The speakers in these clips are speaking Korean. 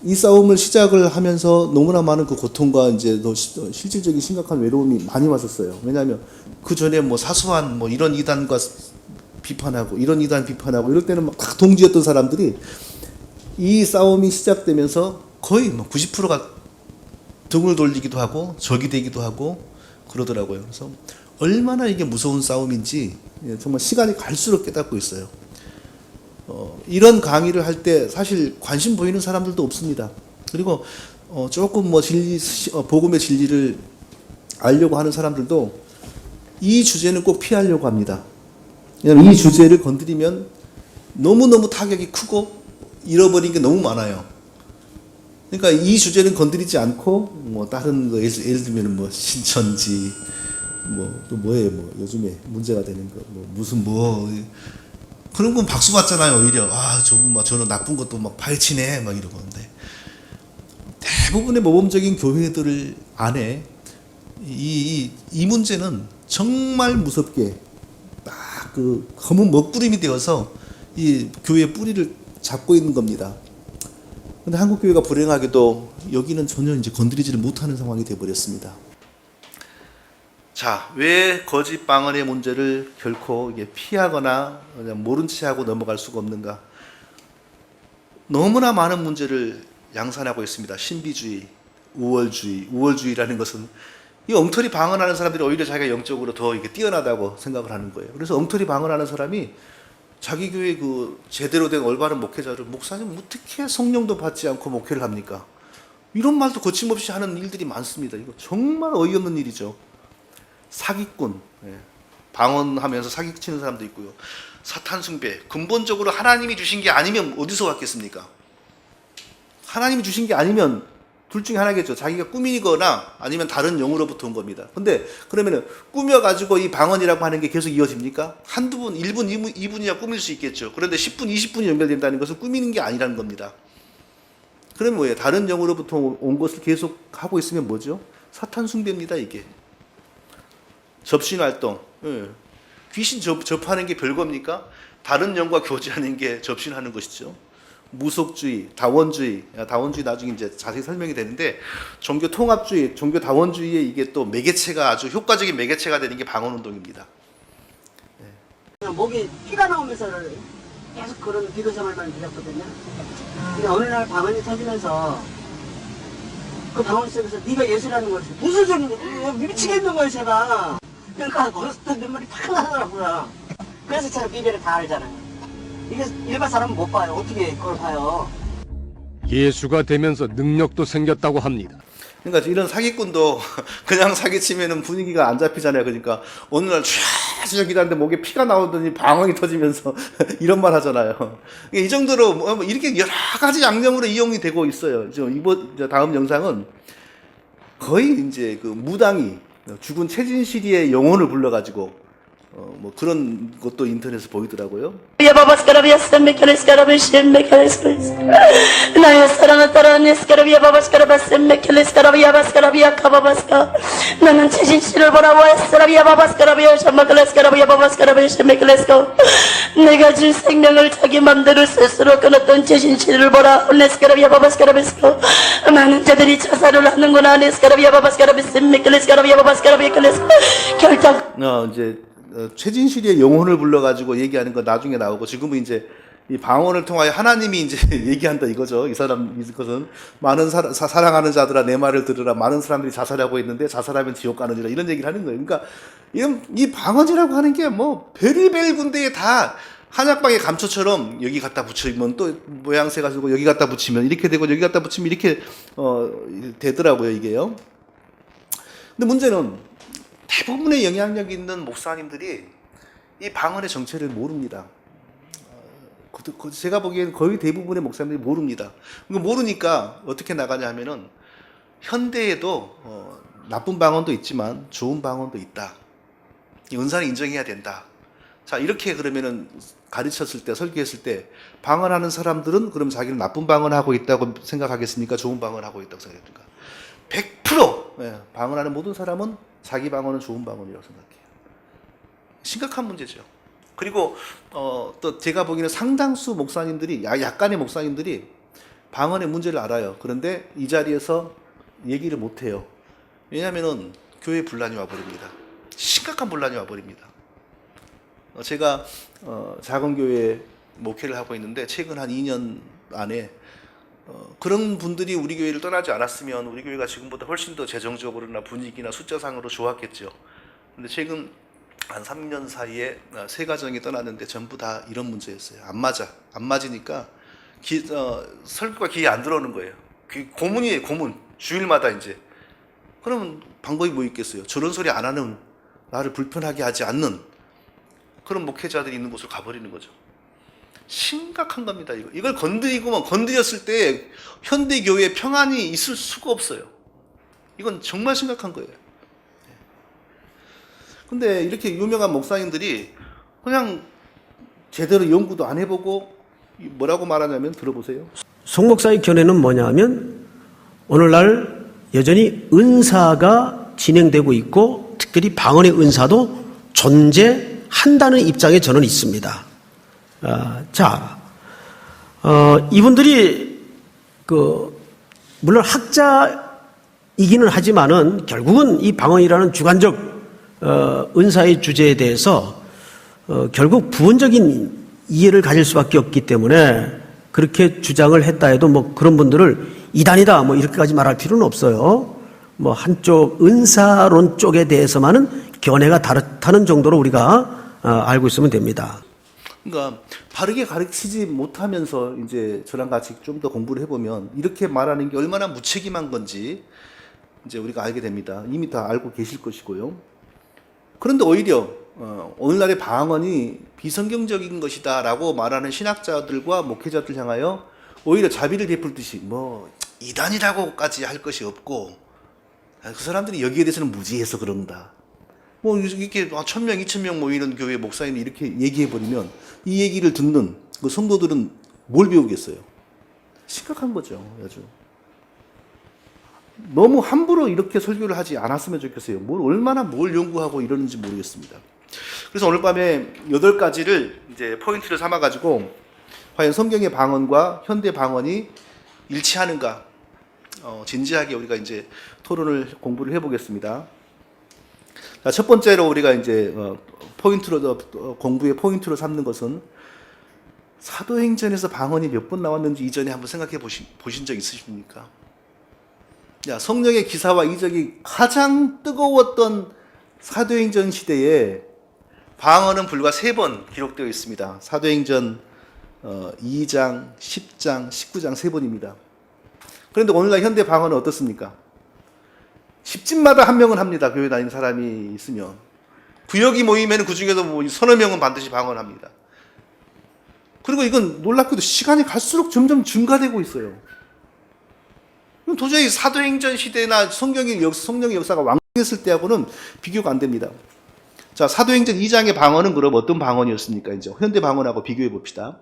이 싸움을 시작을 하면서 너무나 많은 그 고통과 이제 더 실질적인 심각한 외로움이 많이 왔었어요. 왜냐하면 그 전에 뭐 사소한 뭐 이런 이단과 비판하고 이런 이단 비판하고 이럴 때는 막 동지였던 사람들이 이 싸움이 시작되면서 거의 뭐 90%가 등을 돌리기도 하고 적이 되기도 하고 그러더라고요. 그래서 얼마나 이게 무서운 싸움인지 정말 시간이 갈수록 깨닫고 있어요. 이런 강의를 할 때 사실 관심 보이는 사람들도 없습니다. 그리고 조금 뭐 복음의 진리를 알려고 하는 사람들도 이 주제는 꼭 피하려고 합니다. 왜냐하면 이 주제를 건드리면 너무너무 타격이 크고 잃어버린 게 너무 많아요. 그러니까 이 주제는 건드리지 않고 뭐 다른 거 예를 들면 뭐 신천지 뭐 또 뭐예요, 뭐 요즘에 문제가 되는 거 뭐 무슨 뭐 그런 건 박수 받잖아요. 오히려 저분 막 저는 나쁜 것도 막 파헤치네 막 이러고. 근데 대부분의 모범적인 교회들 안에 이 문제는 정말 무섭게 딱 그 검은 먹구름이 되어서 이 교회의 뿌리를 잡고 있는 겁니다. 근데 한국 교회가 불행하게도 여기는 전혀 이제 건드리지를 못하는 상황이 되어 버렸습니다. 자, 왜 거짓 방언의 문제를 결코 이게 피하거나 그냥 모른 채 하고 넘어갈 수가 없는가? 너무나 많은 문제를 양산하고 있습니다. 신비주의, 우월주의라는 것은 이 엉터리 방언하는 사람들이 오히려 자기가 영적으로 더 이게 뛰어나다고 생각을 하는 거예요. 그래서 엉터리 방언하는 사람이 자기 교회 그 제대로 된 올바른 목회자를 목사님 어떻게 성령도 받지 않고 목회를 합니까? 이런 말도 거침없이 하는 일들이 많습니다. 이거 정말 어이없는 일이죠. 사기꾼, 방언하면서 사기치는 사람도 있고요. 사탄 숭배, 근본적으로 하나님이 주신 게 아니면 어디서 왔겠습니까? 하나님이 주신 게 아니면 둘 중에 하나겠죠. 자기가 꾸미거나 아니면 다른 영으로부터 온 겁니다. 근데 그러면은 꾸며가지고 이 방언이라고 하는 게 계속 이어집니까? 한두 분, 1분, 2분이야 꾸밀 수 있겠죠. 그런데 10분, 20분이 연결된다는 것은 꾸미는 게 아니라는 겁니다. 그러면 뭐예요? 다른 영으로부터 온 것을 계속 하고 있으면 뭐죠? 사탄 숭배입니다, 이게. 접신활동. 귀신 접하는 게 별겁니까? 다른 영과 교제하는 게 접신하는 것이죠. 무속주의, 다원주의 나중에 이제 자세히 설명이 되는데 종교 통합주의, 종교 다원주의의 이게 또 매개체가 아주 효과적인 매개체가 되는 게 방언 운동입니다. 목이 피가 나오면서 계속 그런 기도 생활만 드렸거든요. 근데 어느 날 방언이 터지면서 그 방언 속에서 네가 예수라는 거지. 무슨 소리냐? 미치겠는 거예요, 제가. 그러니까 거기서 눈물이 팍 나더라고요. 그래서 제가 비밀을 다 알잖아요. 이게 일반 사람은 못 봐요. 어떻게 그걸 봐요? 예수가 되면서 능력도 생겼다고 합니다. 그러니까 이런 사기꾼도 그냥 사기치면은 분위기가 안 잡히잖아요. 그러니까 어느 날 쫙 기다리는데 목에 피가 나오더니 방언이 터지면서 이런 말 하잖아요. 이 정도로 뭐 이렇게 여러 가지 양념으로 이용이 되고 있어요. 이번 다음 영상은 거의 이제 그 무당이 죽은 최진실이의 영혼을 불러가지고 뭐 그런 것도 인터넷에 보이더라고요. 나의 사랑을 따라 에스카라비아 바바스카라바스 메켈레스카라비아 바스카라비아 카바바스카 나는 최신씨를 보라고 에스카라비아 바바스카라비아 샤마클레스카라비아 바바스카라비아 샤메클레스카 내가 준 생명을 자기 맘대로 스스로 끊었던 최신씨를 보라 에스카라비아 바바스카라비스카 많은 자들이 자살을 하는구나 에스카라비아 바바스카라비스 메켈레스카라비아 바바스카라비아 클레스카 결정 이제 최진실의 영혼을 불러가지고 얘기하는 거 나중에 나오고 지금은 이제 이 방언을 통하여 하나님이 이제 얘기한다 이거죠. 이 사람 이것은 많은 사랑하는 자들아 내 말을 들으라. 많은 사람들이 자살하고 있는데 자살하면 지옥 가느니라 이런 얘기를 하는 거예요. 그러니까 이 방언이라고 하는 게 뭐 별의별 군데에 다 한약방의 감초처럼 여기 갖다 붙이면 또 모양새 가지고 여기 갖다 붙이면 이렇게 되고 여기 갖다 붙이면 이렇게 되더라고요 이게요. 근데 문제는 대부분의 영향력 있는 목사님들이 이 방언의 정체를 모릅니다. 제가 보기에는 거의 대부분의 목사님들이 모릅니다. 모르니까 어떻게 나가냐 하면은 현대에도 나쁜 방언도 있지만 좋은 방언도 있다. 은사는 인정해야 된다. 자, 이렇게 그러면은 가르쳤을 때, 설교했을 때 방언하는 사람들은 그럼 자기는 나쁜 방언하고 있다고 생각하겠습니까? 좋은 방언하고 있다고 생각합니까? 100% 방언하는 모든 사람은 자기 방언은 좋은 방언이라고 생각해요. 심각한 문제죠. 그리고 또 제가 보기에는 상당수 목사님들이 약간의 목사님들이 방언의 문제를 알아요. 그런데 이 자리에서 얘기를 못 해요. 왜냐하면은 교회 분란이 와버립니다. 심각한 분란이 와버립니다. 제가 작은 교회 목회를 하고 있는데 최근 한 2년 안에 그런 분들이 우리 교회를 떠나지 않았으면 우리 교회가 지금보다 훨씬 더 재정적으로나 분위기나 숫자상으로 좋았겠죠. 근데 최근 한 3년 사이에 세 가정이 떠났는데 전부 다 이런 문제였어요. 안 맞아. 안 맞으니까 설교가 귀에 안 들어오는 거예요. 고문이에요, 고문. 주일마다 이제. 그러면 방법이 뭐 있겠어요? 저런 소리 안 하는, 나를 불편하게 하지 않는 그런 목회자들이 있는 곳으로 가버리는 거죠. 심각한 겁니다. 이걸 건드렸을 때 현대 교회에 평안이 있을 수가 없어요. 이건 정말 심각한 거예요. 근데 이렇게 유명한 목사님들이 그냥 제대로 연구도 안 해보고 뭐라고 말하냐면 들어보세요. 송 목사의 견해는 뭐냐면 오늘날 여전히 은사가 진행되고 있고 특별히 방언의 은사도 존재한다는 입장에 저는 있습니다. 이분들이 물론 학자이기는 하지만은 결국은 이 방언이라는 주관적 은사의 주제에 대해서 결국 부분적인 이해를 가질 수밖에 없기 때문에 그렇게 주장을 했다 해도 뭐 그런 분들을 이단이다 뭐 이렇게까지 말할 필요는 없어요. 뭐 한쪽 은사론 쪽에 대해서만은 견해가 다르다는 정도로 우리가 알고 있으면 됩니다. 그러니까 바르게 가르치지 못하면서 이제 저랑 같이 좀 더 공부를 해보면 이렇게 말하는 게 얼마나 무책임한 건지 이제 우리가 알게 됩니다. 이미 다 알고 계실 것이고요. 그런데 오히려 오늘날의 방언이 비성경적인 것이다라고 말하는 신학자들과 목회자들 향하여 오히려 자비를 베풀듯이 뭐 이단이라고까지 할 것이 없고 그 사람들이 여기에 대해서는 무지해서 그런다. 뭐 이렇게 1,000명, 2,000명 모이는 교회 목사님이 이렇게 얘기해버리면 이 얘기를 듣는 그 성도들은 뭘 배우겠어요? 심각한 거죠. 아주. 너무 함부로 이렇게 설교를 하지 않았으면 좋겠어요. 얼마나 뭘 연구하고 이러는지 모르겠습니다. 그래서 오늘 밤에 8가지를 이제 포인트를 삼아가지고 과연 성경의 방언과 현대 방언이 일치하는가 진지하게 우리가 이제 토론을 공부를 해보겠습니다. 자, 첫 번째로 우리가 이제 공부의 포인트로 삼는 것은 사도행전에서 방언이 몇 번 나왔는지 이전에 한번 생각해 보신 적 있으십니까? 성령의 기사와 이적이 가장 뜨거웠던 사도행전 시대에 방언은 불과 3번 기록되어 있습니다. 사도행전 2장, 10장, 19장 3번입니다. 그런데 오늘날 현대 방언은 어떻습니까? 10집마다 한 명은 합니다. 교회 다니는 사람이 있으면. 구역이 모이면 그 중에도 뭐 서너 명은 반드시 방언합니다. 그리고 이건 놀랍게도 시간이 갈수록 점점 증가되고 있어요. 도저히 사도행전 시대나 성령의 역사가 왕성했을 때하고는 비교가 안 됩니다. 자, 사도행전 2장의 방언은 그럼 어떤 방언이었습니까? 이제 현대 방언하고 비교해 봅시다.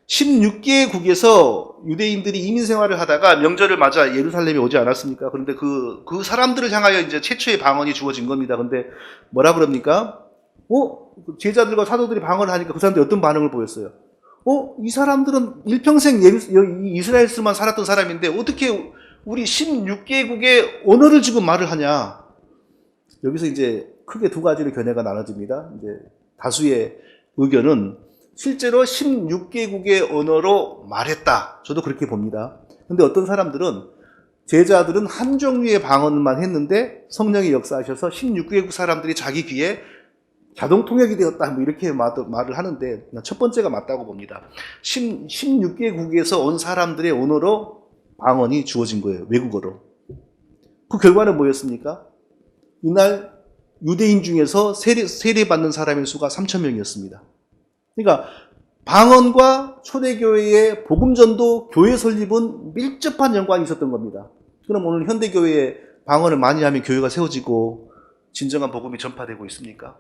16개국에서 유대인들이 이민 생활을 하다가 명절을 맞아 예루살렘에 오지 않았습니까? 그런데 그 사람들을 향하여 이제 최초의 방언이 주어진 겁니다. 근데 뭐라 그럽니까? 제자들과 사도들이 방언을 하니까 그 사람들이 어떤 반응을 보였어요? 이 사람들은 일평생 이스라엘에서만 살았던 사람인데 어떻게 우리 16개국의 언어를 지금 말을 하냐? 여기서 이제 크게 2가지로 견해가 나눠집니다. 이제 다수의 의견은 실제로 16개국의 언어로 말했다. 저도 그렇게 봅니다. 근데 어떤 사람들은 제자들은 한 종류의 방언만 했는데 성령이 역사하셔서 16개국 사람들이 자기 귀에 자동 통역이 되었다. 뭐 이렇게 말을 하는데 첫 번째가 맞다고 봅니다. 16개국에서 온 사람들의 언어로 방언이 주어진 거예요. 외국어로. 그 결과는 뭐였습니까? 이날 유대인 중에서 세례받는 사람의 수가 3,000명이었습니다. 그러니까 방언과 초대교회의 복음전도 교회 설립은 밀접한 연관이 있었던 겁니다. 그럼 오늘 현대교회에 방언을 많이 하면 교회가 세워지고 진정한 복음이 전파되고 있습니까?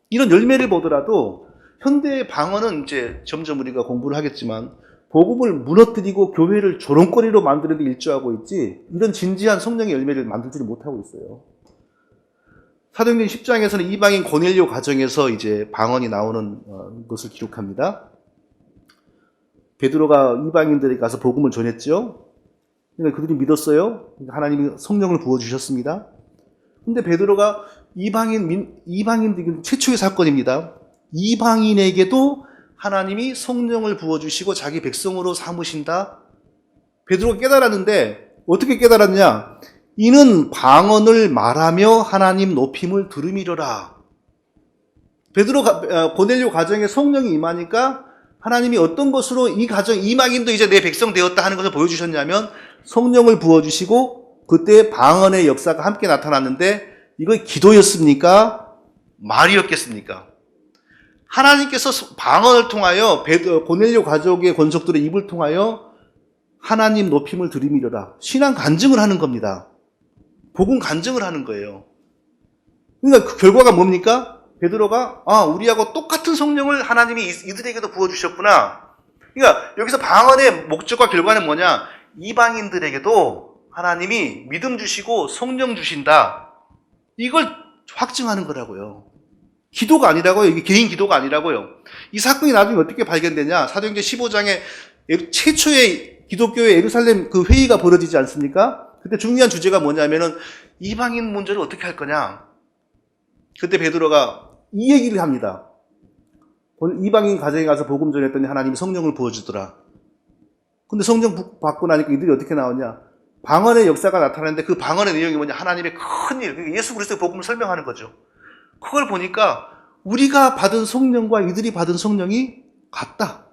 이런 열매를 보더라도 현대의 방언은 이제 점점 우리가 공부를 하겠지만 복음을 무너뜨리고 교회를 조롱거리로 만드는 데 일조하고 있지 이런 진지한 성령의 열매를 만들지를 못하고 있어요. 사도행전 10장에서는 이방인 고넬료 가정에서 이제 방언이 나오는 것을 기록합니다. 베드로가 이방인들에게 가서 복음을 전했죠. 그러니까 그들이 믿었어요. 하나님이 성령을 부어주셨습니다. 근데 베드로가 이방인들 최초의 사건입니다. 이방인에게도 하나님이 성령을 부어주시고 자기 백성으로 삼으신다. 베드로가 깨달았는데 어떻게 깨달았냐? 이는 방언을 말하며 하나님 높임을 들음이로라. 고넬료 가정에 성령이 임하니까 하나님이 어떤 것으로 이 가정 이방인도 이제 내 백성 되었다 하는 것을 보여주셨냐면 성령을 부어주시고 그때 방언의 역사가 함께 나타났는데 이거 기도였습니까? 말이었겠습니까? 하나님께서 방언을 통하여 고넬료 가족의 권속들의 입을 통하여 하나님 높임을 들이미려라. 신앙 간증을 하는 겁니다. 복음 간증을 하는 거예요. 그러니까 그 결과가 뭡니까? 베드로가 우리하고 똑같은 성령을 하나님이 이들에게도 부어주셨구나. 그러니까 여기서 방언의 목적과 결과는 뭐냐? 이방인들에게도 하나님이 믿음 주시고 성령 주신다. 이걸 확증하는 거라고요. 기도가 아니라고요. 이게 개인 기도가 아니라고요. 이 사건이 나중에 어떻게 발견되냐? 사도행전 15장에 최초의 기독교의 예루살렘 그 회의가 벌어지지 않습니까? 그때 중요한 주제가 뭐냐면은 이방인 문제를 어떻게 할 거냐? 그때 베드로가 이 얘기를 합니다. 이방인 가정에 가서 복음 전했더니 하나님이 성령을 부어주더라. 근데 성령 받고 나니까 이들이 어떻게 나오냐? 방언의 역사가 나타나는데 그 방언의 내용이 뭐냐? 하나님의 큰 일, 예수 그리스도의 복음을 설명하는 거죠. 그걸 보니까 우리가 받은 성령과 이들이 받은 성령이 같다.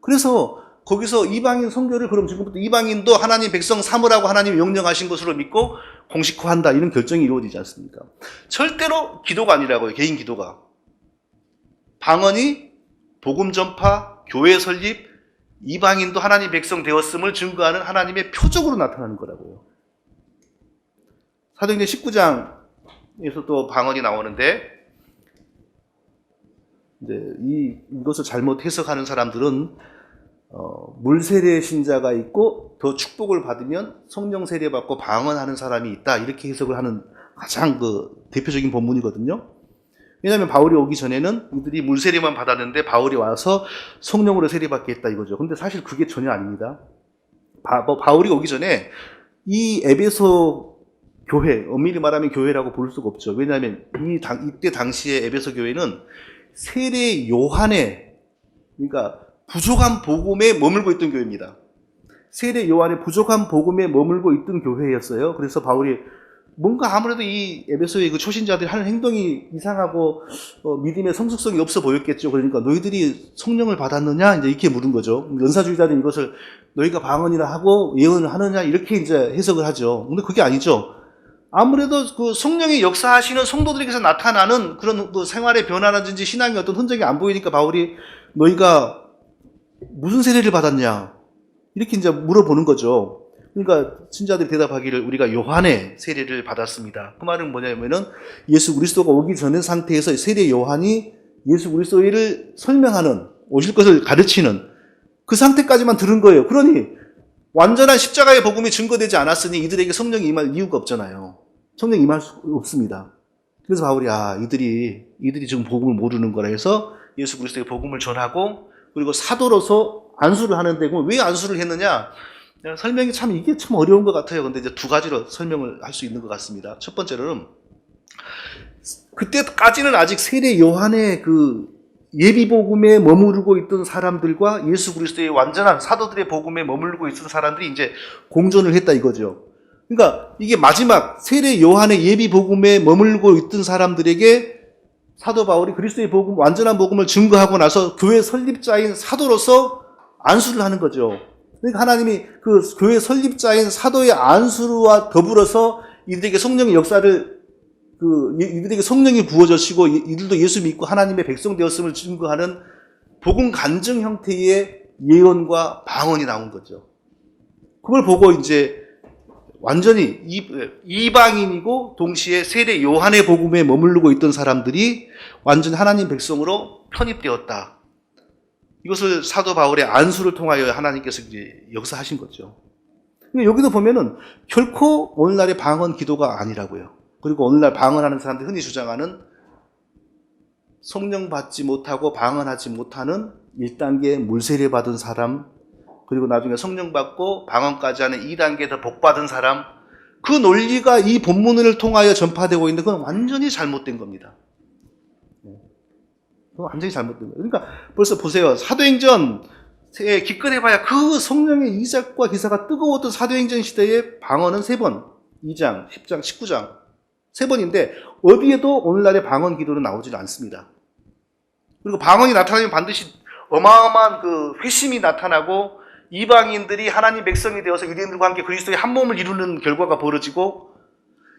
그래서 거기서 이방인 선교를 그럼 지금부터 이방인도 하나님 백성 삼으라고 하나님이 명령하신 것으로 믿고 공식화한다. 이런 결정이 이루어지지 않습니까? 절대로 기도가 아니라고요. 개인 기도가. 방언이 복음 전파, 교회 설립, 이방인도 하나님 백성 되었음을 증거하는 하나님의 표적으로 나타나는 거라고요. 사도행전 19장에서 또 방언이 나오는데 이제 이것을 잘못 해석하는 사람들은 물 세례 신자가 있고 더 축복을 받으면 성령 세례 받고 방언하는 사람이 있다 이렇게 해석을 하는 가장 그 대표적인 본문이거든요. 왜냐하면 바울이 오기 전에는 이들이 물 세례만 받았는데 바울이 와서 성령으로 세례 받겠다 이거죠. 근데 사실 그게 전혀 아닙니다. 바울이 오기 전에 이 에베소 교회, 엄밀히 말하면 교회라고 부를 수가 없죠. 왜냐하면 이때 당시에 에베소 교회는 세례 요한의 그러니까 부족한 복음에 머물고 있던 교회입니다. 세례 요한의 부족한 복음에 머물고 있던 교회였어요. 그래서 바울이 뭔가 아무래도 이 에베소의 그 초신자들이 하는 행동이 이상하고 믿음의 성숙성이 없어 보였겠죠. 그러니까 너희들이 성령을 받았느냐 이제 이렇게 물은 거죠. 연사주의자들은 이것을 너희가 방언이라 하고 예언을 하느냐 이렇게 이제 해석을 하죠. 근데 그게 아니죠. 아무래도 그 성령이 역사하시는 성도들에게서 나타나는 그런 그 생활의 변화라든지 신앙의 어떤 흔적이 안 보이니까 바울이 너희가 무슨 세례를 받았냐 이렇게 이제 물어보는 거죠. 그러니까 신자들이 대답하기를 우리가 요한의 세례를 받았습니다. 그 말은 뭐냐면은 예수 그리스도가 오기 전의 상태에서 세례 요한이 예수 그리스도를 설명하는 오실 것을 가르치는 그 상태까지만 들은 거예요. 그러니 완전한 십자가의 복음이 증거되지 않았으니 이들에게 성령이 임할 이유가 없잖아요. 성령이 임할 수 없습니다. 그래서 바울이 이들이 지금 복음을 모르는 거라 해서 예수 그리스도의 복음을 전하고 그리고 사도로서 안수를 하는데 왜 안수를 했느냐? 설명이 이게 참 어려운 것 같아요. 근데 이제 두 가지로 설명을 할 수 있는 것 같습니다. 첫 번째로는 그때까지는 아직 세례 요한의 그 예비 복음에 머무르고 있던 사람들과 예수 그리스도의 완전한 사도들의 복음에 머무르고 있던 사람들이 이제 공존을 했다 이거죠. 그러니까 이게 마지막 세례 요한의 예비 복음에 머물고 있던 사람들에게 사도 바울이 그리스도의 복음, 완전한 복음을 증거하고 나서 교회 설립자인 사도로서 안수를 하는 거죠. 그러니까 하나님이 그 교회 설립자인 사도의 안수와 더불어서 이들에게 성령의 역사를 이들에게 성령이 부어졌고 이들도 예수 믿고 하나님의 백성 되었음을 증거하는 복음 간증 형태의 예언과 방언이 나온 거죠. 그걸 보고 이제 완전히 이방인이고 동시에 세례 요한의 복음에 머무르고 있던 사람들이 완전 하나님 백성으로 편입되었다. 이것을 사도 바울의 안수를 통하여 하나님께서 이제 역사하신 거죠. 여기도 보면은 결코 오늘날의 방언 기도가 아니라고요. 그리고 오늘날 방언하는 사람들이 흔히 주장하는 성령 받지 못하고 방언하지 못하는 1단계 물세례 받은 사람, 그리고 나중에 성령 받고 방언까지 하는 2단계 더 복 받은 사람, 그 논리가 이 본문을 통하여 전파되고 있는데 그건 완전히 잘못된 겁니다. 그건 완전히 잘못된 거예요. 그러니까 벌써 보세요. 사도행전에 기껏해봐야 그 성령의 이적과 기사가 뜨거웠던 사도행전 시대의 방언은 3번, 2장, 10장, 19장 3번인데 어디에도 오늘날의 방언 기도는 나오질 않습니다. 그리고 방언이 나타나면 반드시 어마어마한 그 회심이 나타나고 이방인들이 하나님 백성이 되어서 유대인들과 함께 그리스도의 한 몸을 이루는 결과가 벌어지고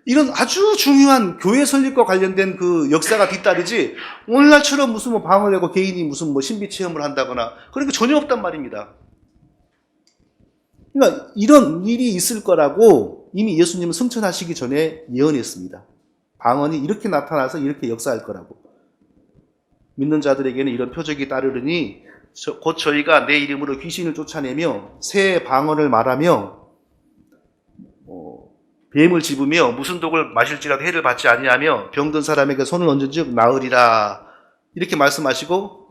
이런 아주 중요한 교회 설립과 관련된 그 역사가 뒤따르지 오늘날처럼 무슨 뭐 방언을 하고 개인이 무슨 뭐 신비 체험을 한다거나 그런 게 전혀 없단 말입니다. 그러니까 이런 일이 있을 거라고 이미 예수님은 승천하시기 전에 예언했습니다. 방언이 이렇게 나타나서 이렇게 역사할 거라고. 믿는 자들에게는 이런 표적이 따르르니 곧 저희가 내 이름으로 귀신을 쫓아내며 새 방언을 말하며 뱀을 집으며 무슨 독을 마실지라도 해를 받지 아니하며 병든 사람에게 손을 얹은즉 나으리라 이렇게 말씀하시고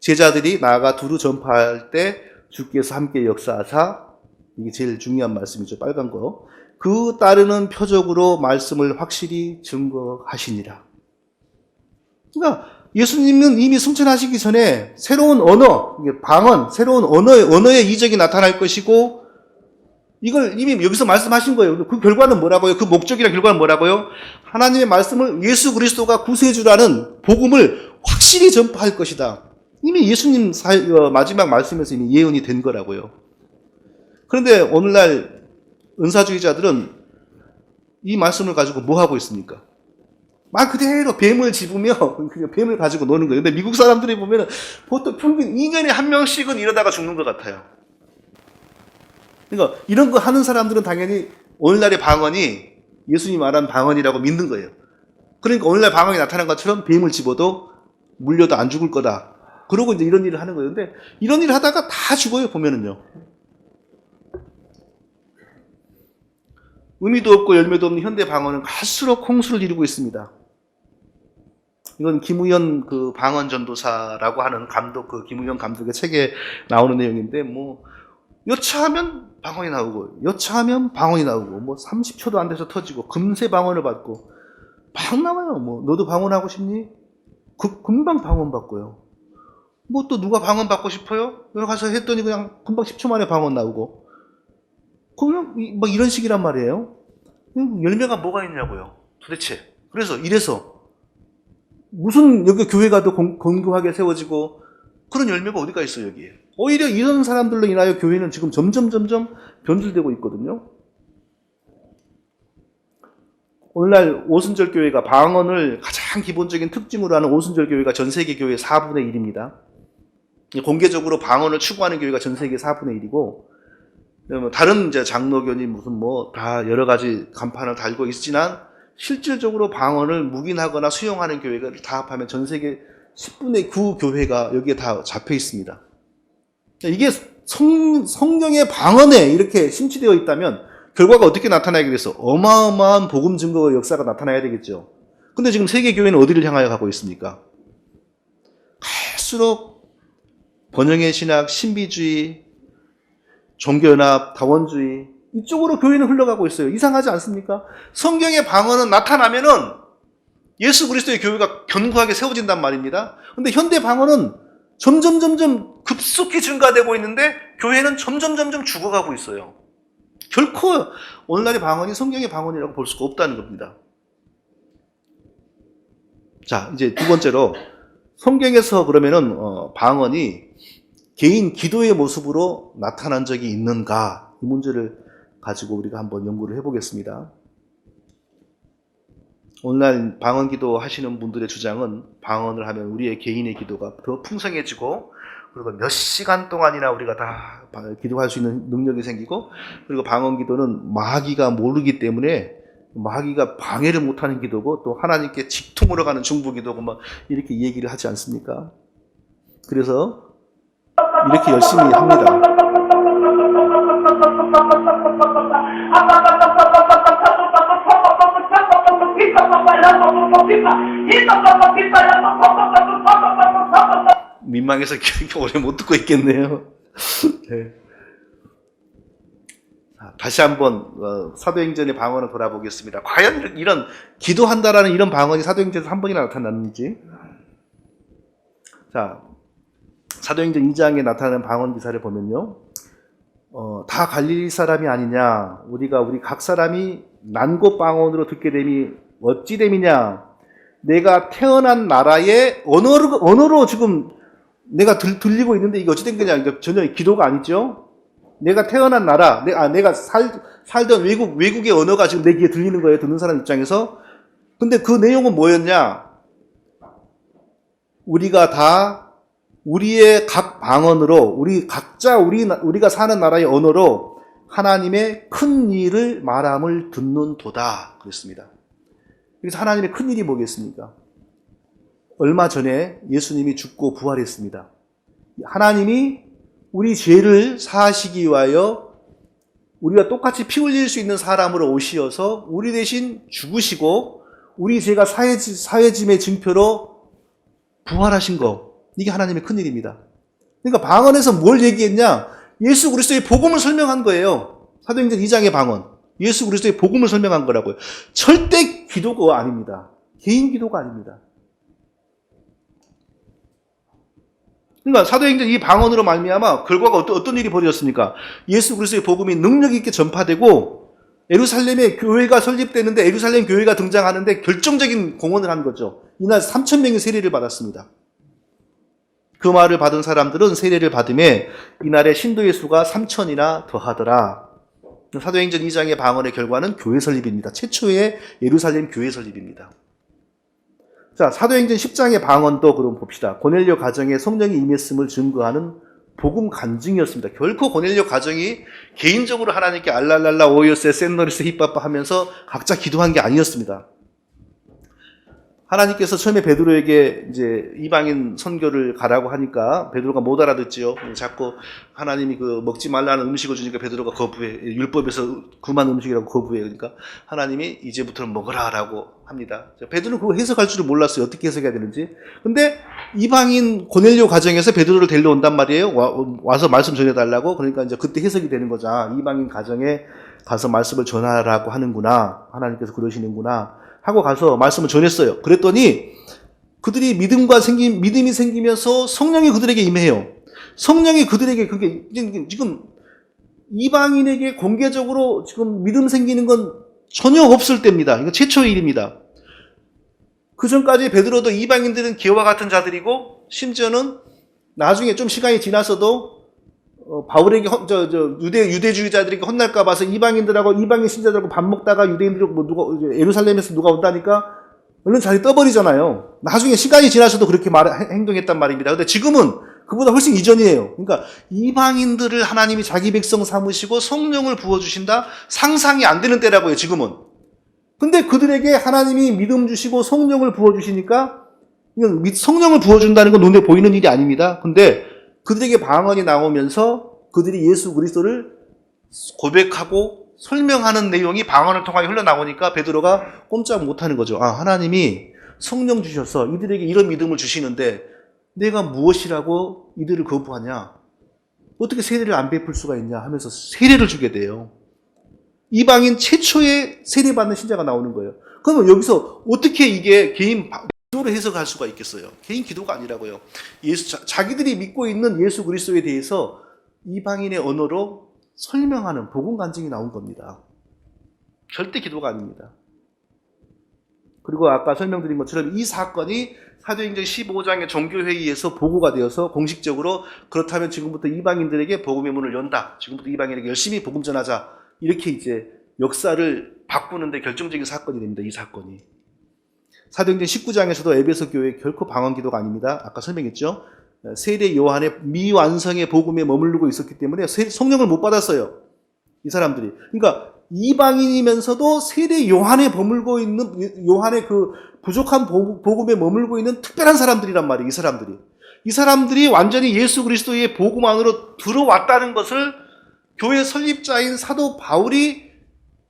제자들이 나아가 두루 전파할 때 주께서 함께 역사하사 이게 제일 중요한 말씀이죠. 빨간 거. 그 따르는 표적으로 말씀을 확실히 증거하시니라. 그러니까 예수님은 이미 승천하시기 전에 새로운 언어, 방언, 새로운 언어의 이적이 나타날 것이고 이걸 이미 여기서 말씀하신 거예요. 그 결과는 뭐라고요? 그 목적이나 결과는 뭐라고요? 하나님의 말씀을 예수 그리스도가 구세주라는 복음을 확실히 전파할 것이다. 이미 예수님 마지막 말씀에서 이미 예언이 된 거라고요. 그런데 오늘날 은사주의자들은 이 말씀을 가지고 뭐 하고 있습니까? 말 그대로 뱀을 집으며 그냥 뱀을 가지고 노는 거예요. 근데 미국 사람들이 보면은 보통 평균 2년에 한 명씩은 이러다가 죽는 것 같아요. 그러니까 이런 거 하는 사람들은 당연히 오늘날의 방언이 예수님이 말한 방언이라고 믿는 거예요. 그러니까 오늘날 방언이 나타난 것처럼 뱀을 집어도 물려도 안 죽을 거다. 그러고 이제 이런 일을 하는 거예요. 근데 이런 일을 하다가 다 죽어요, 보면은요. 의미도 없고 열매도 없는 현대 방언은 갈수록 홍수를 이루고 있습니다. 이건 김우현 그 방언 전도사라고 하는 감독, 그 김우현 감독의 책에 나오는 내용인데, 뭐, 여차하면 방언이 나오고, 여차하면 방언이 나오고, 뭐, 30초도 안 돼서 터지고, 금세 방언을 받고, 막 나와요. 뭐, 너도 방언하고 싶니? 금방 방언 받고요. 뭐 또 누가 방언 받고 싶어요? 여기 가서 했더니 그냥 금방 10초 만에 방언 나오고. 그냥 막 이런 식이란 말이에요. 열매가 뭐가 있냐고요. 도대체. 그래서 이래서 무슨 여기 교회가 더 건교하게 세워지고 그런 열매가 어디가 있어요, 여기에. 오히려 이런 사람들로 인하여 교회는 지금 점점 변질되고 있거든요. 오늘날 오순절 교회가 방언을 가장 기본적인 특징으로 하는 오순절 교회가 전 세계 교회 4분의 1입니다. 공개적으로 방언을 추구하는 교회가 전 세계 4분의 1이고 다른 이제 장로교니 무슨 뭐 다 여러 가지 간판을 달고 있지만 실질적으로 방언을 묵인하거나 수용하는 교회가 다 합하면 전 세계 10분의 9 교회가 여기에 다 잡혀 있습니다. 이게 성령의 방언에 이렇게 심취되어 있다면 결과가 어떻게 나타나겠어? 어마어마한 복음 증거의 역사가 나타나야 되겠죠. 근데 지금 세계 교회는 어디를 향하여 가고 있습니까? 갈수록 번영의 신학, 신비주의, 종교연합, 다원주의 이쪽으로 교회는 흘러가고 있어요. 이상하지 않습니까? 성경의 방언은 나타나면은 예수 그리스도의 교회가 견고하게 세워진단 말입니다. 근데 현대 방언은 점점 급속히 증가되고 있는데 교회는 점점 죽어가고 있어요. 결코 오늘날의 방언이 성경의 방언이라고 볼 수가 없다는 겁니다. 자, 이제 두 번째로 성경에서 그러면은 방언이 개인 기도의 모습으로 나타난 적이 있는가? 이 문제를 가지고 우리가 한번 연구를 해보겠습니다. 오늘날 방언 기도 하시는 분들의 주장은 방언을 하면 우리의 개인의 기도가 더 풍성해지고 그리고 몇 시간 동안이나 우리가 다 기도할 수 있는 능력이 생기고 그리고 방언 기도는 마귀가 모르기 때문에 마귀가 방해를 못하는 기도고 또 하나님께 직통으로 가는 중보 기도고 막 이렇게 얘기를 하지 않습니까? 그래서 이렇게 열심히 합니다. 민망해서 그렇게 오래 못 듣고 있겠네요. 네. 자, 다시 한번 사도행전의 방언을 돌아보겠습니다. 과연 이런 기도한다라는 이런 방언이 사도행전에서 한 번이나 나타났는지. 자, 사도행전 2장에 나타나는 방언 기사를 보면요. 다 갈릴리 사람이 아니냐. 우리 각 사람이 난곳 방언으로 듣게 됨이 어찌 됨이냐. 내가 태어난 나라의 언어로 지금 내가 들리고 있는데 이게 어찌 된 거냐. 이게 전혀 기도가 아니죠. 내가 태어난 나라, 내가 살던 외국의 언어가 지금 내 귀에 들리는 거예요. 듣는 사람 입장에서. 근데 그 내용은 뭐였냐. 우리가 다 우리의 각 방언으로 우리가 사는 나라의 언어로 하나님의 큰 일을 말함을 듣는도다 그랬습니다. 그래서 하나님의 큰 일이 뭐겠습니까? 얼마 전에 예수님이 죽고 부활했습니다. 하나님이 우리 죄를 사하시기 위하여 우리가 똑같이 피 흘릴 수 있는 사람으로 오시어서 우리 대신 죽으시고 우리 죄가 사해짐의 증표로 부활하신 거. 이게 하나님의 큰일입니다. 그러니까 방언에서 뭘 얘기했냐? 예수 그리스도의 복음을 설명한 거예요. 사도행전 2장의 방언. 예수 그리스도의 복음을 설명한 거라고요. 절대 기도가 아닙니다. 개인 기도가 아닙니다. 그러니까 사도행전 이 방언으로 말미암아 결과가 어떤 일이 벌어졌습니까? 예수 그리스도의 복음이 능력 있게 전파되고 예루살렘에 교회가 설립되는데 예루살렘 교회가 등장하는데 결정적인 공헌을 한 거죠. 이날 3,000명의 세례를 받았습니다. 그 말을 받은 사람들은 세례를 받음에 이날의 신도의 수가 3,000이나 더하더라. 사도행전 2장의 방언의 결과는 교회 설립입니다. 최초의 예루살렘 교회 설립입니다. 자, 사도행전 10장의 방언도 그럼 봅시다. 고넬료 가정에 성령이 임했음을 증거하는 복음 간증이었습니다. 결코 고넬료 가정이 개인적으로 하나님께 알랄랄라 오요세 센너리스 히빠빠 하면서 각자 기도한 게 아니었습니다. 하나님께서 처음에 베드로에게 이제 이방인 선교를 가라고 하니까 베드로가 못 알아듣지요. 자꾸 하나님이 그 먹지 말라는 음식을 주니까 베드로가 거부해. 율법에서 금한 음식이라고 거부해. 그러니까 하나님이 이제부터는 먹으라라고 합니다. 베드로는 그거 해석할 줄을 몰랐어요. 어떻게 해석해야 되는지. 근데 이방인 고넬료 가정에서 베드로를 데려온단 말이에요. 와서 말씀 전해달라고. 그러니까 이제 그때 해석이 되는 거죠. 이방인 가정에 가서 말씀을 전하라고 하는구나. 하나님께서 그러시는구나. 하고 가서 말씀을 전했어요. 그랬더니 그들이 믿음이 생기면서 성령이 그들에게 임해요. 성령이 그들에게 그게 지금 이방인에게 공개적으로 지금 믿음 생기는 건 전혀 없을 때입니다. 이거 최초의 일입니다. 그 전까지 베드로도 이방인들은 개와 같은 자들이고 심지어는 나중에 좀 시간이 지나서도 바울에게 유대주의자들에게 혼날까 봐서 이방인들하고 이방인 신자들하고 밥 먹다가 유대인들이 예루살렘에서 누가 온다니까 얼른 자리 떠버리잖아요. 나중에 시간이 지나서도 그렇게 행동했단 말입니다. 근데 지금은 그보다 훨씬 이전이에요. 그러니까 이방인들을 하나님이 자기 백성 삼으시고 성령을 부어주신다? 상상이 안 되는 때라고요, 지금은. 근데 그들에게 하나님이 믿음 주시고 성령을 부어주시니까 성령을 부어준다는 건 눈에 보이는 일이 아닙니다. 근데 그들에게 방언이 나오면서 그들이 예수 그리스도를 고백하고 설명하는 내용이 방언을 통하여 흘러나오니까 베드로가 꼼짝 못하는 거죠. 하나님이 성령 주셔서 이들에게 이런 믿음을 주시는데 내가 무엇이라고 이들을 거부하냐? 어떻게 세례를 안 베풀 수가 있냐 하면서 세례를 주게 돼요. 이방인 최초의 세례받는 신자가 나오는 거예요. 그러면 여기서 어떻게 이게 개인 기도로 해석할 수가 있겠어요? 개인 기도가 아니라고요. 자기들이 믿고 있는 예수 그리스도에 대해서 이방인의 언어로 설명하는 복음 간증이 나온 겁니다. 절대 기도가 아닙니다. 그리고 아까 설명드린 것처럼 이 사건이 사도행전 15장의 종교회의에서 보고가 되어서 공식적으로 그렇다면 지금부터 이방인들에게 복음의 문을 연다. 지금부터 이방인에게 열심히 복음 전하자. 이렇게 이제 역사를 바꾸는데 결정적인 사건이 됩니다. 이 사건이. 사도행전 19장에서도 에베소 교회 결코 방언 기도가 아닙니다. 아까 설명했죠. 세례 요한의 미완성의 복음에 머무르고 있었기 때문에 성령을 못 받았어요. 이 사람들이. 그러니까 이방인이면서도 세례 요한에 머물고 있는 요한의 그 부족한 복음에 머물고 있는 특별한 사람들이란 말이에요. 이 사람들이 완전히 예수 그리스도의 복음 안으로 들어왔다는 것을 교회 설립자인 사도 바울이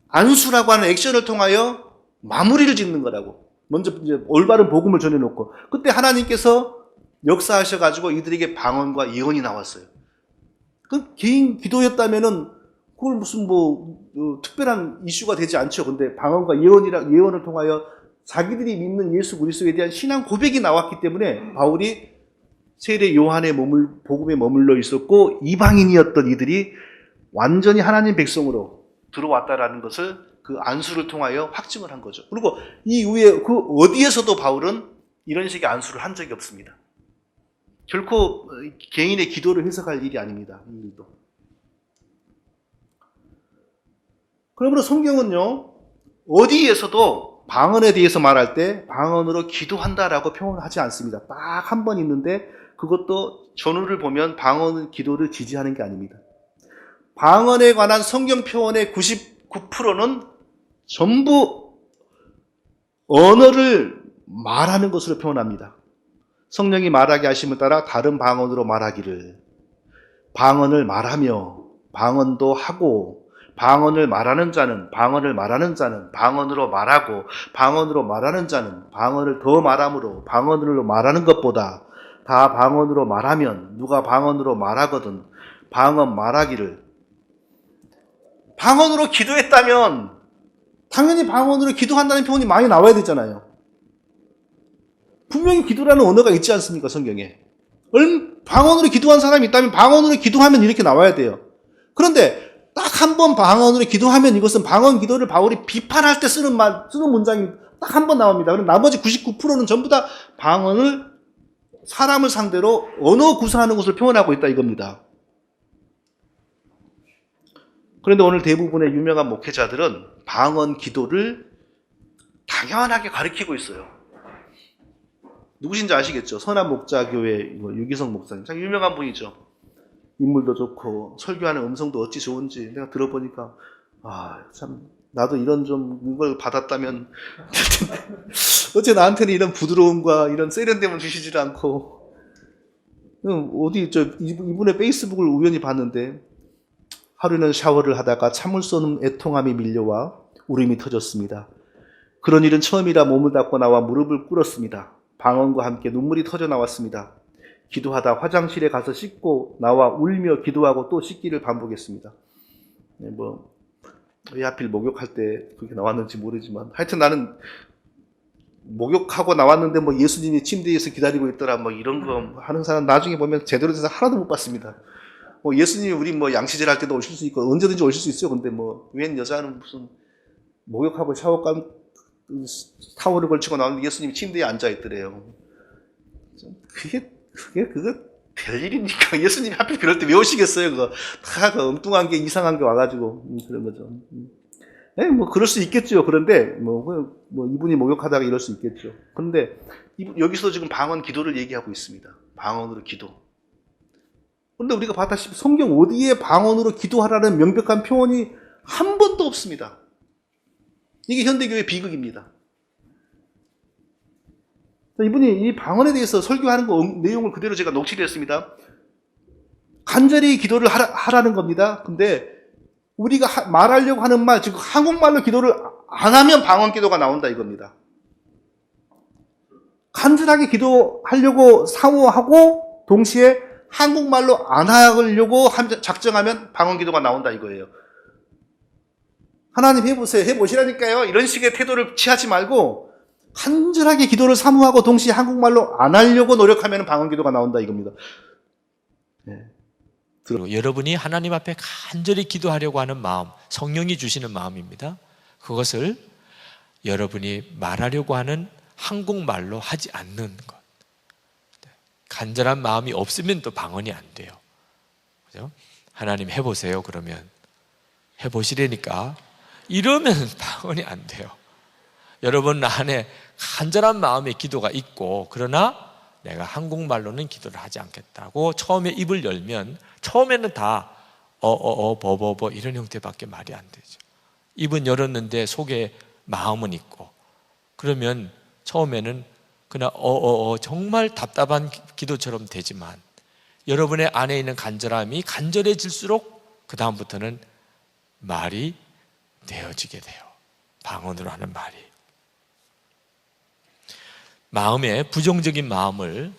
안수라고 하는 액션을 통하여 마무리를 짓는 거라고. 먼저 이제 올바른 복음을 전해놓고 그때 하나님께서 역사하셔가지고 이들에게 방언과 예언이 나왔어요. 그 개인 기도였다면은 그걸 무슨 특별한 이슈가 되지 않죠. 근데 방언과 예언을 통하여 자기들이 믿는 예수 그리스도에 대한 신앙 고백이 나왔기 때문에 바울이 세례 요한의 복음에 머물러 있었고 이방인이었던 이들이 완전히 하나님 백성으로 들어왔다라는 것을 그 안수를 통하여 확증을 한 거죠. 그리고 이후에 그 어디에서도 바울은 이런 식의 안수를 한 적이 없습니다. 결코 개인의 기도를 해석할 일이 아닙니다. 이 일도. 그러므로 성경은요, 어디에서도 방언에 대해서 말할 때 방언으로 기도한다라고 표현하지 않습니다. 딱 한 번 있는데 그것도 전후를 보면 방언은 기도를 지지하는 게 아닙니다. 방언에 관한 성경 표현의 99%는 전부 언어를 말하는 것으로 표현합니다. 성령이 말하게 하심을 따라 다른 방언으로 말하기를, 방언을 말하며 방언도 하고, 방언을 말하는 자는 방언으로 말하고, 방언으로 말하는 자는 방언을 더 말함으로 방언으로 말하는 것보다 다 방언으로 말하면 누가 방언으로 말하거든 방언 말하기를. 방언으로 기도했다면 당연히 방언으로 기도한다는 표현이 많이 나와야 되잖아요. 분명히 기도라는 언어가 있지 않습니까, 성경에? 방언으로 기도한 사람이 있다면 방언으로 기도하면 이렇게 나와야 돼요. 그런데 딱 한 번 방언으로 기도하면 이것은 방언 기도를 바울이 비판할 때 쓰는 문장이 딱 한 번 나옵니다. 그럼 나머지 99%는 전부 다 방언을 사람을 상대로 언어 구사하는 것을 표현하고 있다 이겁니다. 그런데 오늘 대부분의 유명한 목회자들은 방언 기도를 당연하게 가르치고 있어요. 누구신지 아시겠죠? 선한목자교회 유기성 목사님. 참 유명한 분이죠. 인물도 좋고 설교하는 음성도 어찌 좋은지 내가 들어보니까 참 나도 이런 좀 걸 받았다면 어째 나한테는 이런 부드러움과 이런 세련됨을 주시질 않고. 어디 이분의 페이스북을 우연히 봤는데 하루는 샤워를 하다가 참을 수 없는 애통함이 밀려와 울음이 터졌습니다. 그런 일은 처음이라 몸을 닦고 나와 무릎을 꿇었습니다. 방언과 함께 눈물이 터져 나왔습니다. 기도하다 화장실에 가서 씻고 나와 울며 기도하고 또 씻기를 반복했습니다. 왜 하필 목욕할 때 그렇게 나왔는지 모르지만 하여튼 나는 목욕하고 나왔는데 예수님이 침대에서 기다리고 있더라 이런 거 하는 사람 나중에 보면 제대로 돼서 하나도 못 봤습니다. 예수님이 우리 양치질 할 때도 오실 수 있고 언제든지 오실 수 있어요. 근데 웬 여자는 무슨 목욕하고 샤워감 타월을 걸치고 나오는데 예수님이 침대에 앉아 있더래요. 그거 별일입니까? 예수님이 하필 그럴 때 왜 오시겠어요? 그거 다 엉뚱한 게 이상한 게 와가지고 그런 거죠. 그럴 수 있겠죠. 그런데 이분이 목욕하다가 이럴 수 있겠죠. 그런데 여기서 지금 방언 기도를 얘기하고 있습니다. 방언으로 기도. 그런데 우리가 봤다시피 성경 어디에 방언으로 기도하라는 명백한 표현이 한 번도 없습니다. 이게 현대교의 비극입니다. 이분이 이 방언에 대해서 설교하는 내용을 그대로 제가 녹취를 했습니다. 간절히 기도를 하라는 겁니다. 근데 우리가 말하려고 하는 말, 즉 한국말로 기도를 안 하면 방언 기도가 나온다 이겁니다. 간절하게 기도하려고 사모하고 동시에 한국말로 안 하려고 작정하면 방언 기도가 나온다 이거예요. 하나님 해보세요. 해보시라니까요. 이런 식의 태도를 취하지 말고 간절하게 기도를 사모하고 동시에 한국말로 안 하려고 노력하면 방언 기도가 나온다 이겁니다. 여러분이 하나님 앞에 간절히 기도하려고 하는 마음, 성령이 주시는 마음입니다. 그것을 여러분이 말하려고 하는 한국말로 하지 않는 것. 간절한 마음이 없으면 또 방언이 안 돼요. 그죠? 하나님 해보세요. 그러면 해보시라니까 이러면 방언이 안 돼요. 여러분 안에 간절한 마음의 기도가 있고 그러나 내가 한국말로는 기도를 하지 않겠다고 처음에 입을 열면 처음에는 다 버버버 이런 형태밖에 말이 안 되죠. 입은 열었는데 속에 마음은 있고 그러면 처음에는 그냥 정말 답답한 기도처럼 되지만 여러분의 안에 있는 간절함이 간절해질수록 그 다음부터는 말이 되어지게 돼요. 방언으로 하는 말이. 마음에 부정적인 마음을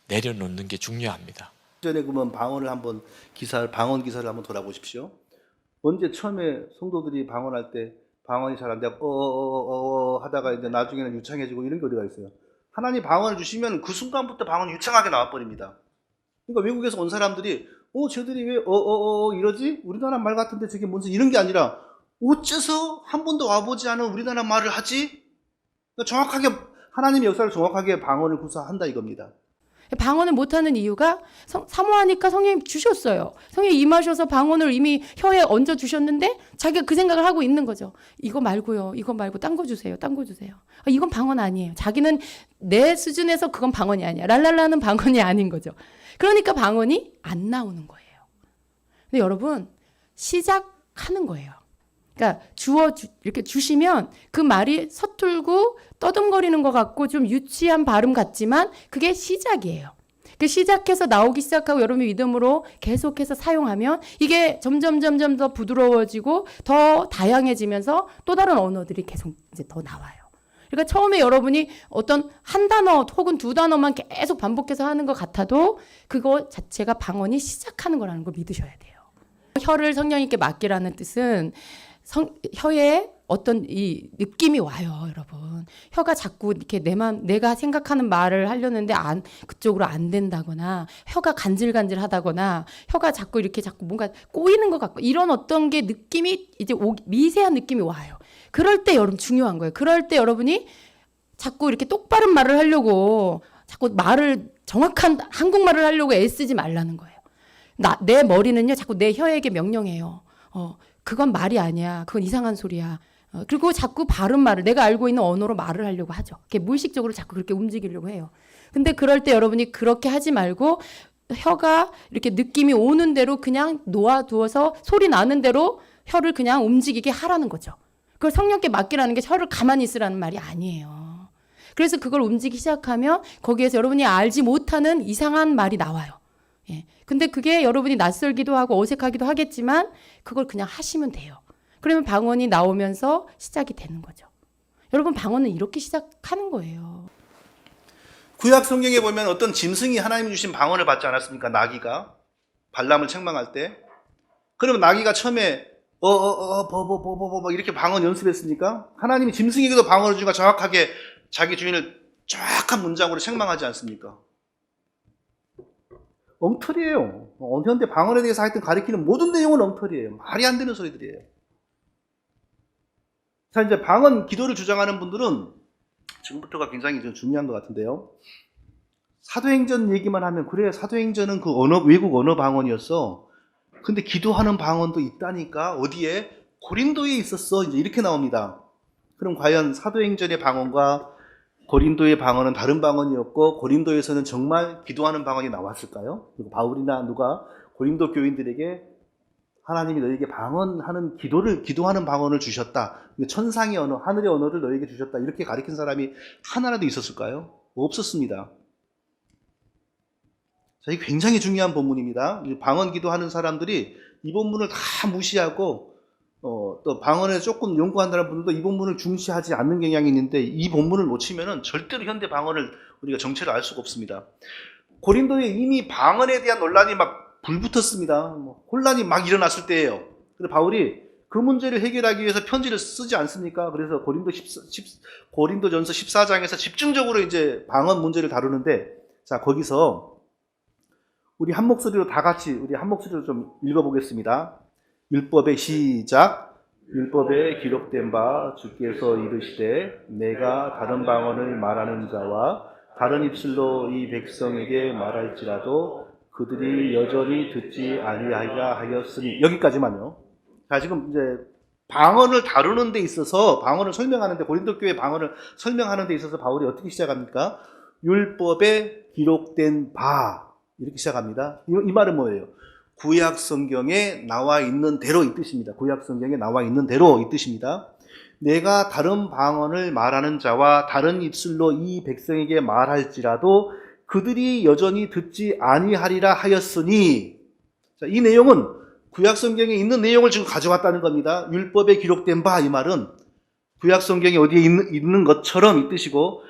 내려놓는 게 중요합니다. 전에 그러면 방언 기사를 한번 돌아보십시오. 언제 처음에 성도들이 방언할 때 방언이 잘 안 되고 하다가 이제 나중에는 유창해지고 이런 게 어디가 있어요? 하나님 방언을 주시면 그 순간부터 방언이 유창하게 나와버립니다. 그러니까 외국에서 온 사람들이 쟤들이 왜 이러지? 우리나라 말 같은데 저게 뭔지 이런 게 아니라 어째서 한 번도 와보지 않은 우리나라 말을 하지? 그러니까 정확하게 하나님의 역사를 정확하게 방언을 구사한다 이겁니다. 방언을 못하는 이유가 사모하니까 성령님 주셨어요. 성령님 임하셔서 방언을 이미 혀에 얹어 주셨는데 자기가 그 생각을 하고 있는 거죠. 이거 말고요. 이거 말고 딴 거 주세요. 딴 거 주세요. 이건 방언 아니에요. 자기는 내 수준에서 그건 방언이 아니야. 랄랄라는 방언이 아닌 거죠. 그러니까 방언이 안 나오는 거예요. 근데 여러분 시작하는 거예요. 그러니까 이렇게 주시면 그 말이 서툴고 떠듬거리는 것 같고 좀 유치한 발음 같지만 그게 시작이에요. 그 시작해서 나오기 시작하고 여러분이 믿음으로 계속해서 사용하면 이게 점점 더 부드러워지고 더 다양해지면서 또 다른 언어들이 계속 이제 더 나와요. 그러니까 처음에 여러분이 어떤 한 단어 혹은 두 단어만 계속 반복해서 하는 것 같아도 그거 자체가 방언이 시작하는 거라는 걸 믿으셔야 돼요. 혀를 성령님께 맡기라는 뜻은 혀에 어떤 이 느낌이 와요, 여러분. 혀가 자꾸 이렇게 내가 생각하는 말을 하려는데 그쪽으로 안 된다거나, 혀가 간질간질하다거나, 혀가 자꾸 뭔가 꼬이는 것 같고, 이런 어떤 게 느낌이 이제 미세한 느낌이 와요. 그럴 때 여러분 중요한 거예요. 그럴 때 여러분이 자꾸 이렇게 똑바른 말을 하려고, 자꾸 정확한 한국말을 하려고 애쓰지 말라는 거예요. 내 머리는요, 자꾸 내 혀에게 명령해요. 그건 말이 아니야. 그건 이상한 소리야. 그리고 자꾸 바른 말을 내가 알고 있는 언어로 말을 하려고 하죠. 무의식적으로 자꾸 그렇게 움직이려고 해요. 근데 그럴 때 여러분이 그렇게 하지 말고 혀가 이렇게 느낌이 오는 대로 그냥 놓아두어서 소리 나는 대로 혀를 그냥 움직이게 하라는 거죠. 그걸 성령께 맡기라는 게 혀를 가만히 있으라는 말이 아니에요. 그래서 그걸 움직이기 시작하면 거기에서 여러분이 알지 못하는 이상한 말이 나와요. 예. 근데 그게 여러분이 낯설기도 하고 어색하기도 하겠지만 그걸 그냥 하시면 돼요. 그러면 방언이 나오면서 시작이 되는 거죠. 여러분 방언은 이렇게 시작하는 거예요. 구약 성경에 보면 어떤 짐승이 하나님이 주신 방언을 받지 않았습니까? 나귀가 발람을 책망할 때. 그러면 나귀가 처음에 이렇게 방언 연습했습니까? 하나님이 짐승에게도 방언을 주니까 정확하게 자기 주인을 정확한 문장으로 책망하지 않습니까? 엉터리예요. 현대 방언에 대해서 하여튼 가리키는 모든 내용은 엉터리예요. 말이 안 되는 소리들이에요. 자, 이제 방언 기도를 주장하는 분들은 지금부터가 굉장히 좀 중요한 것 같은데요. 사도행전 얘기만 하면 그래, 사도행전은 그 외국 언어 방언이었어. 근데 기도하는 방언도 있다니까. 어디에? 고린도에 있었어. 이제 이렇게 나옵니다. 그럼 과연 사도행전의 방언과 고린도의 방언은 다른 방언이었고 고린도에서는 정말 기도하는 방언이 나왔을까요? 그리고 바울이나 누가 고린도 교인들에게 하나님이 너에게 기도하는 방언을 주셨다. 천상의 언어, 하늘의 언어를 너에게 주셨다. 이렇게 가르친 사람이 하나라도 있었을까요? 없었습니다. 자, 이게 굉장히 중요한 본문입니다. 방언 기도하는 사람들이 이 본문을 다 무시하고 또 방언에 조금 연구한다는 분들도 이 본문을 중시하지 않는 경향이 있는데 이 본문을 놓치면은 절대로 현대 방언을 우리가 정체를 알 수가 없습니다. 고린도에 이미 방언에 대한 논란이 막 불붙었습니다. 혼란이 막 일어났을 때예요. 그래서 바울이 그 문제를 해결하기 위해서 편지를 쓰지 않습니까? 그래서 고린도전서 14장에서 집중적으로 이제 방언 문제를 다루는데, 자, 거기서 우리 한 목소리로 좀 읽어보겠습니다. 율법의 시작. 율법에 기록된 바 주께서 이르시되 내가 다른 방언을 말하는 자와 다른 입술로 이 백성에게 말할지라도 그들이 여전히 듣지 아니하리라 하였으니. 여기까지만요. 자, 지금 이제 방언을 다루는 데 있어서, 방언을 설명하는데, 고린도 교회 방언을 설명하는 데 있어서 바울이 어떻게 시작합니까? 율법에 기록된 바, 이렇게 시작합니다. 이 말은 뭐예요? 구약 성경에 나와 있는 대로 이 뜻입니다. 구약 성경에 나와 있는 대로 이 뜻입니다. 내가 다른 방언을 말하는 자와 다른 입술로 이 백성에게 말할지라도 그들이 여전히 듣지 아니하리라 하였으니. 자, 이 내용은 구약 성경에 있는 내용을 지금 가져왔다는 겁니다. 율법에 기록된 바, 이 말은 구약 성경이 어디에 있는 것처럼 이 뜻이고,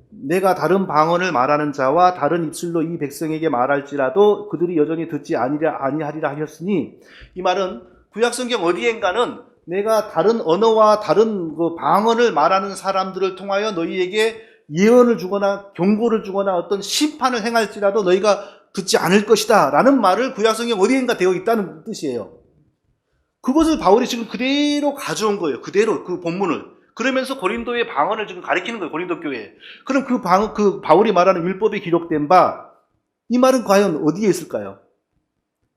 내가 다른 방언을 말하는 자와 다른 입술로 이 백성에게 말할지라도 그들이 여전히 듣지 아니하리라 하셨으니, 이 말은 구약성경 어디엔가는 내가 다른 언어와 다른 그 방언을 말하는 사람들을 통하여 너희에게 예언을 주거나 경고를 주거나 어떤 심판을 행할지라도 너희가 듣지 않을 것이다 라는 말을 구약성경 어디엔가 되어 있다는 뜻이에요. 그것을 바울이 지금 그대로 가져온 거예요. 그대로 그 본문을. 그러면서 고린도의 방언을 지금 가리키는 거예요. 고린도 교회에. 그럼 그 바울이 말하는 율법에 기록된 바, 이 말은 과연 어디에 있을까요?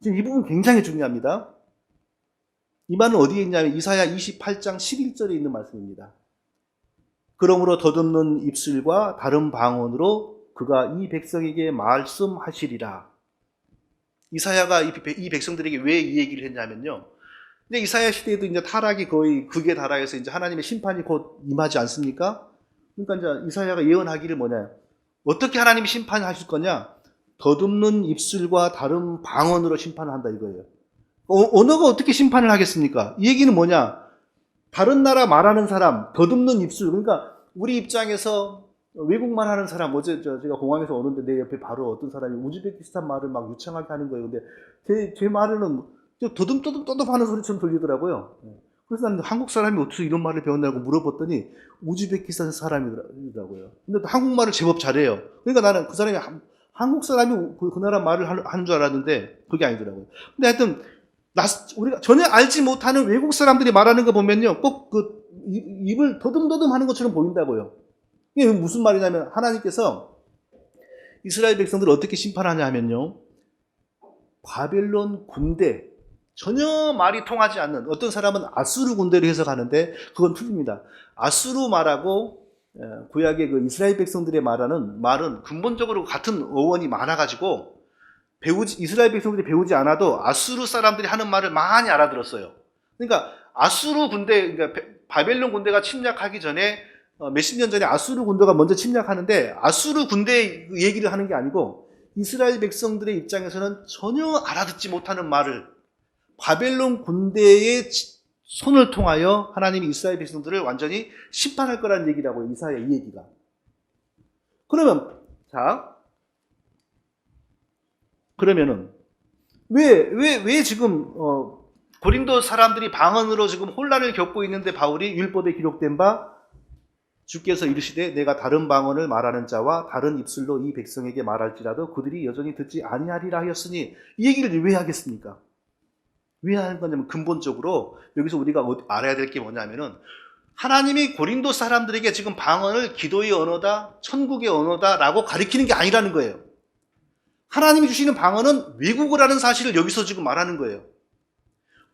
지금 이 부분 굉장히 중요합니다. 이 말은 어디에 있냐면 이사야 28장 11절에 있는 말씀입니다. 그러므로 더듬는 입술과 다른 방언으로 그가 이 백성에게 말씀하시리라. 이사야가 이 백성들에게 왜 이 얘기를 했냐면요. 근데 이사야 시대에도 이제 타락이 거의 극에 달하여서 이제 하나님의 심판이 곧 임하지 않습니까? 그러니까 이제 이사야가 예언하기를 뭐냐? 어떻게 하나님이 심판하실 거냐? 더듬는 입술과 다른 방언으로 심판을 한다 이거예요. 언어가 어떻게 심판을 하겠습니까? 이 얘기는 뭐냐? 다른 나라 말하는 사람, 더듬는 입술. 그러니까 우리 입장에서 외국말 하는 사람, 어제 제가 공항에서 오는데 내 옆에 바로 어떤 사람이 우즈베키스탄 말을 막 유창하게 하는 거예요. 근데 제 말은 더듬더듬 하는 소리처럼 들리더라고요. 그래서 나는 한국 사람이 어떻게 이런 말을 배웠냐고 물어봤더니 우즈베키스탄 사람이더라고요. 근데 한국말을 제법 잘해요. 그러니까 나는 그 사람이 한국 사람이 그 나라 말을 하는 줄 알았는데 그게 아니더라고요. 근데 하여튼 우리가 전혀 알지 못하는 외국 사람들이 말하는 거 보면요, 꼭 그 입을 더듬더듬 하는 것처럼 보인다고요. 이게 무슨 말이냐면 하나님께서 이스라엘 백성들을 어떻게 심판하냐 하면요, 바벨론 군대, 전혀 말이 통하지 않는, 어떤 사람은 아수르 군대로 해석하는데 그건 틀립니다. 아수르 말하고 구약의 그 이스라엘 백성들의 말은 근본적으로 같은 어원이 많아가지고 이스라엘 백성들이 배우지 않아도 아수르 사람들이 하는 말을 많이 알아들었어요. 그러니까 아수르 군대, 그러니까 바벨론 군대가 침략하기 전에 몇십 년 전에 아수르 군대가 먼저 침략하는데 아수르 군대 얘기를 하는 게 아니고 이스라엘 백성들의 입장에서는 전혀 알아듣지 못하는 말을 바벨론 군대의 손을 통하여 하나님이 이스라엘 백성들을 완전히 심판할 거라는 얘기라고요. 이사야 이 얘기가. 그러면은 왜 지금 고린도 사람들이 방언으로 지금 혼란을 겪고 있는데 바울이 율법에 기록된 바 주께서 이르시되 내가 다른 방언을 말하는 자와 다른 입술로 이 백성에게 말할지라도 그들이 여전히 듣지 아니하리라 하였으니, 이 얘기를 왜 하겠습니까? 왜 하는 거냐면 근본적으로 여기서 우리가 알아야 될 게 뭐냐면은 하나님이 고린도 사람들에게 지금 방언을 기도의 언어다, 천국의 언어다라고 가리키는 게 아니라는 거예요. 하나님이 주시는 방언은 외국어라는 사실을 여기서 지금 말하는 거예요.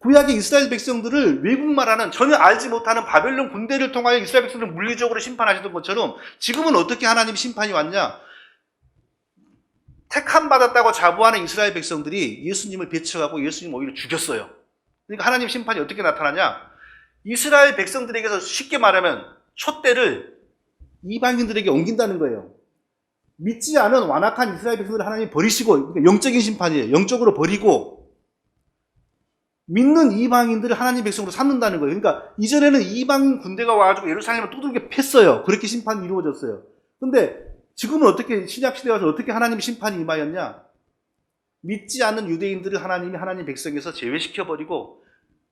구약의 이스라엘 백성들을 외국말하는, 전혀 알지 못하는 바벨론 군대를 통하여 이스라엘 백성들을 물리적으로 심판하시던 것처럼 지금은 어떻게 하나님 심판이 왔냐? 택함 받았다고 자부하는 이스라엘 백성들이 예수님을 배척하고 예수님 오히려 죽였어요. 그러니까 하나님 심판이 어떻게 나타나냐? 이스라엘 백성들에게서 쉽게 말하면 촛대를 이방인들에게 옮긴다는 거예요. 믿지 않은 완악한 이스라엘 백성들을 하나님 버리시고, 그러니까 영적인 심판이에요. 영적으로 버리고 믿는 이방인들을 하나님 백성으로 삼는다는 거예요. 그러니까 이전에는 이방인 군대가 와가지고 예루살렘을 두들겨 팼어요. 그렇게 심판이 이루어졌어요. 근데 지금은 어떻게, 신약시대에 와서 어떻게 하나님 심판이 임하였냐? 믿지 않는 유대인들을 하나님이 하나님 백성에서 제외시켜버리고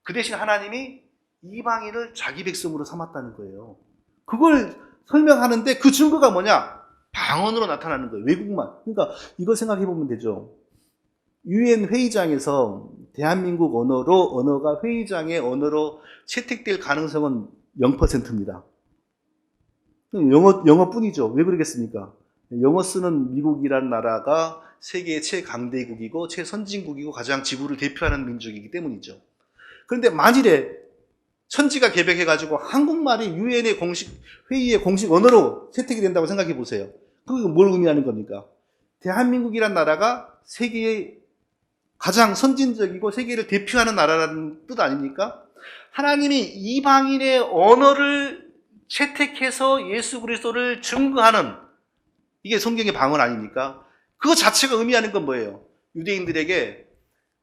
그 대신 하나님이 이방인을 자기 백성으로 삼았다는 거예요. 그걸 설명하는데 그 증거가 뭐냐? 방언으로 나타나는 거예요. 외국말. 그러니까 이걸 생각해 보면 되죠. UN 회의장에서 대한민국 언어가 회의장의 언어로 채택될 가능성은 0%입니다. 영어뿐이죠. 왜 그러겠습니까? 영어 쓰는 미국이라는 나라가 세계의 최강대국이고 최선진국이고 가장 지구를 대표하는 민족이기 때문이죠. 그런데 만일에 천지가 개벽해가지고 한국말이 UN의 회의의 공식 언어로 채택이 된다고 생각해 보세요. 그게 뭘 의미하는 겁니까? 대한민국이란 나라가 세계의 가장 선진적이고 세계를 대표하는 나라라는 뜻 아닙니까? 하나님이 이방인의 언어를 채택해서 예수 그리스도를 증거하는, 이게 성경의 방언 아닙니까? 그거 자체가 의미하는 건 뭐예요? 유대인들에게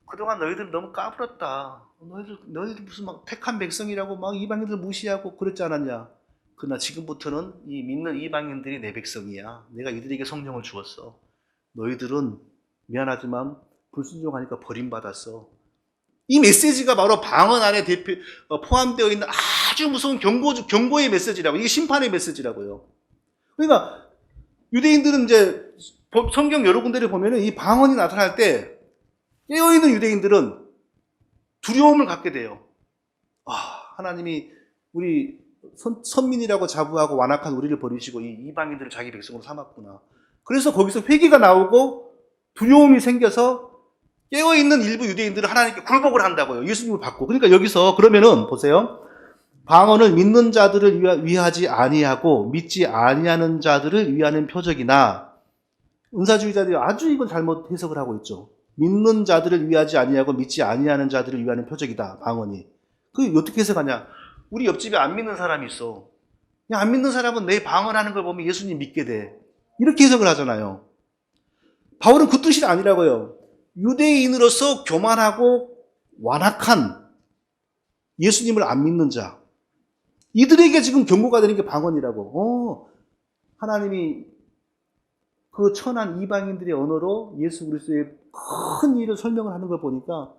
그동안 너희들 너무 까불었다. 너희들 무슨 막 택한 백성이라고 막 이방인들 무시하고 그랬지 않았냐? 그러나 지금부터는 이 믿는 이방인들이 내 백성이야. 내가 이들에게 성령을 주었어. 너희들은 미안하지만 불순종하니까 버림받았어. 이 메시지가 바로 방언 안에 포함되어 있는 아주 무서운 경고의 메시지라고. 이게 심판의 메시지라고요. 그러니까 유대인들은 이제 성경 여러 군데를 보면은 이 방언이 나타날 때 깨어있는 유대인들은 두려움을 갖게 돼요. 하나님이 우리 선민이라고 자부하고 완악한 우리를 버리시고 이 이방인들을 자기 백성으로 삼았구나. 그래서 거기서 회개가 나오고 두려움이 생겨서 깨어있는 일부 유대인들은 하나님께 굴복을 한다고요. 예수님을 받고. 그러니까 여기서 그러면은 보세요. 방언을 믿는 자들을 위하지 아니하고 믿지 아니하는 자들을 위하는 표적이나, 은사주의자들이 아주 이건 잘못 해석을 하고 있죠. 믿는 자들을 위하지 아니하고 믿지 아니하는 자들을 위하는 표적이다, 방언이. 그게 어떻게 해석하냐? 우리 옆집에 안 믿는 사람이 있어. 그냥 안 믿는 사람은 내 방언하는 걸 보면 예수님 믿게 돼. 이렇게 해석을 하잖아요. 바울은 그 뜻이 아니라고요. 유대인으로서 교만하고 완악한 예수님을 안 믿는 자, 이들에게 지금 경고가 되는 게 방언이라고. 하나님이 그 천한 이방인들의 언어로 예수 그리스도의 큰 일을 설명을 하는 걸 보니까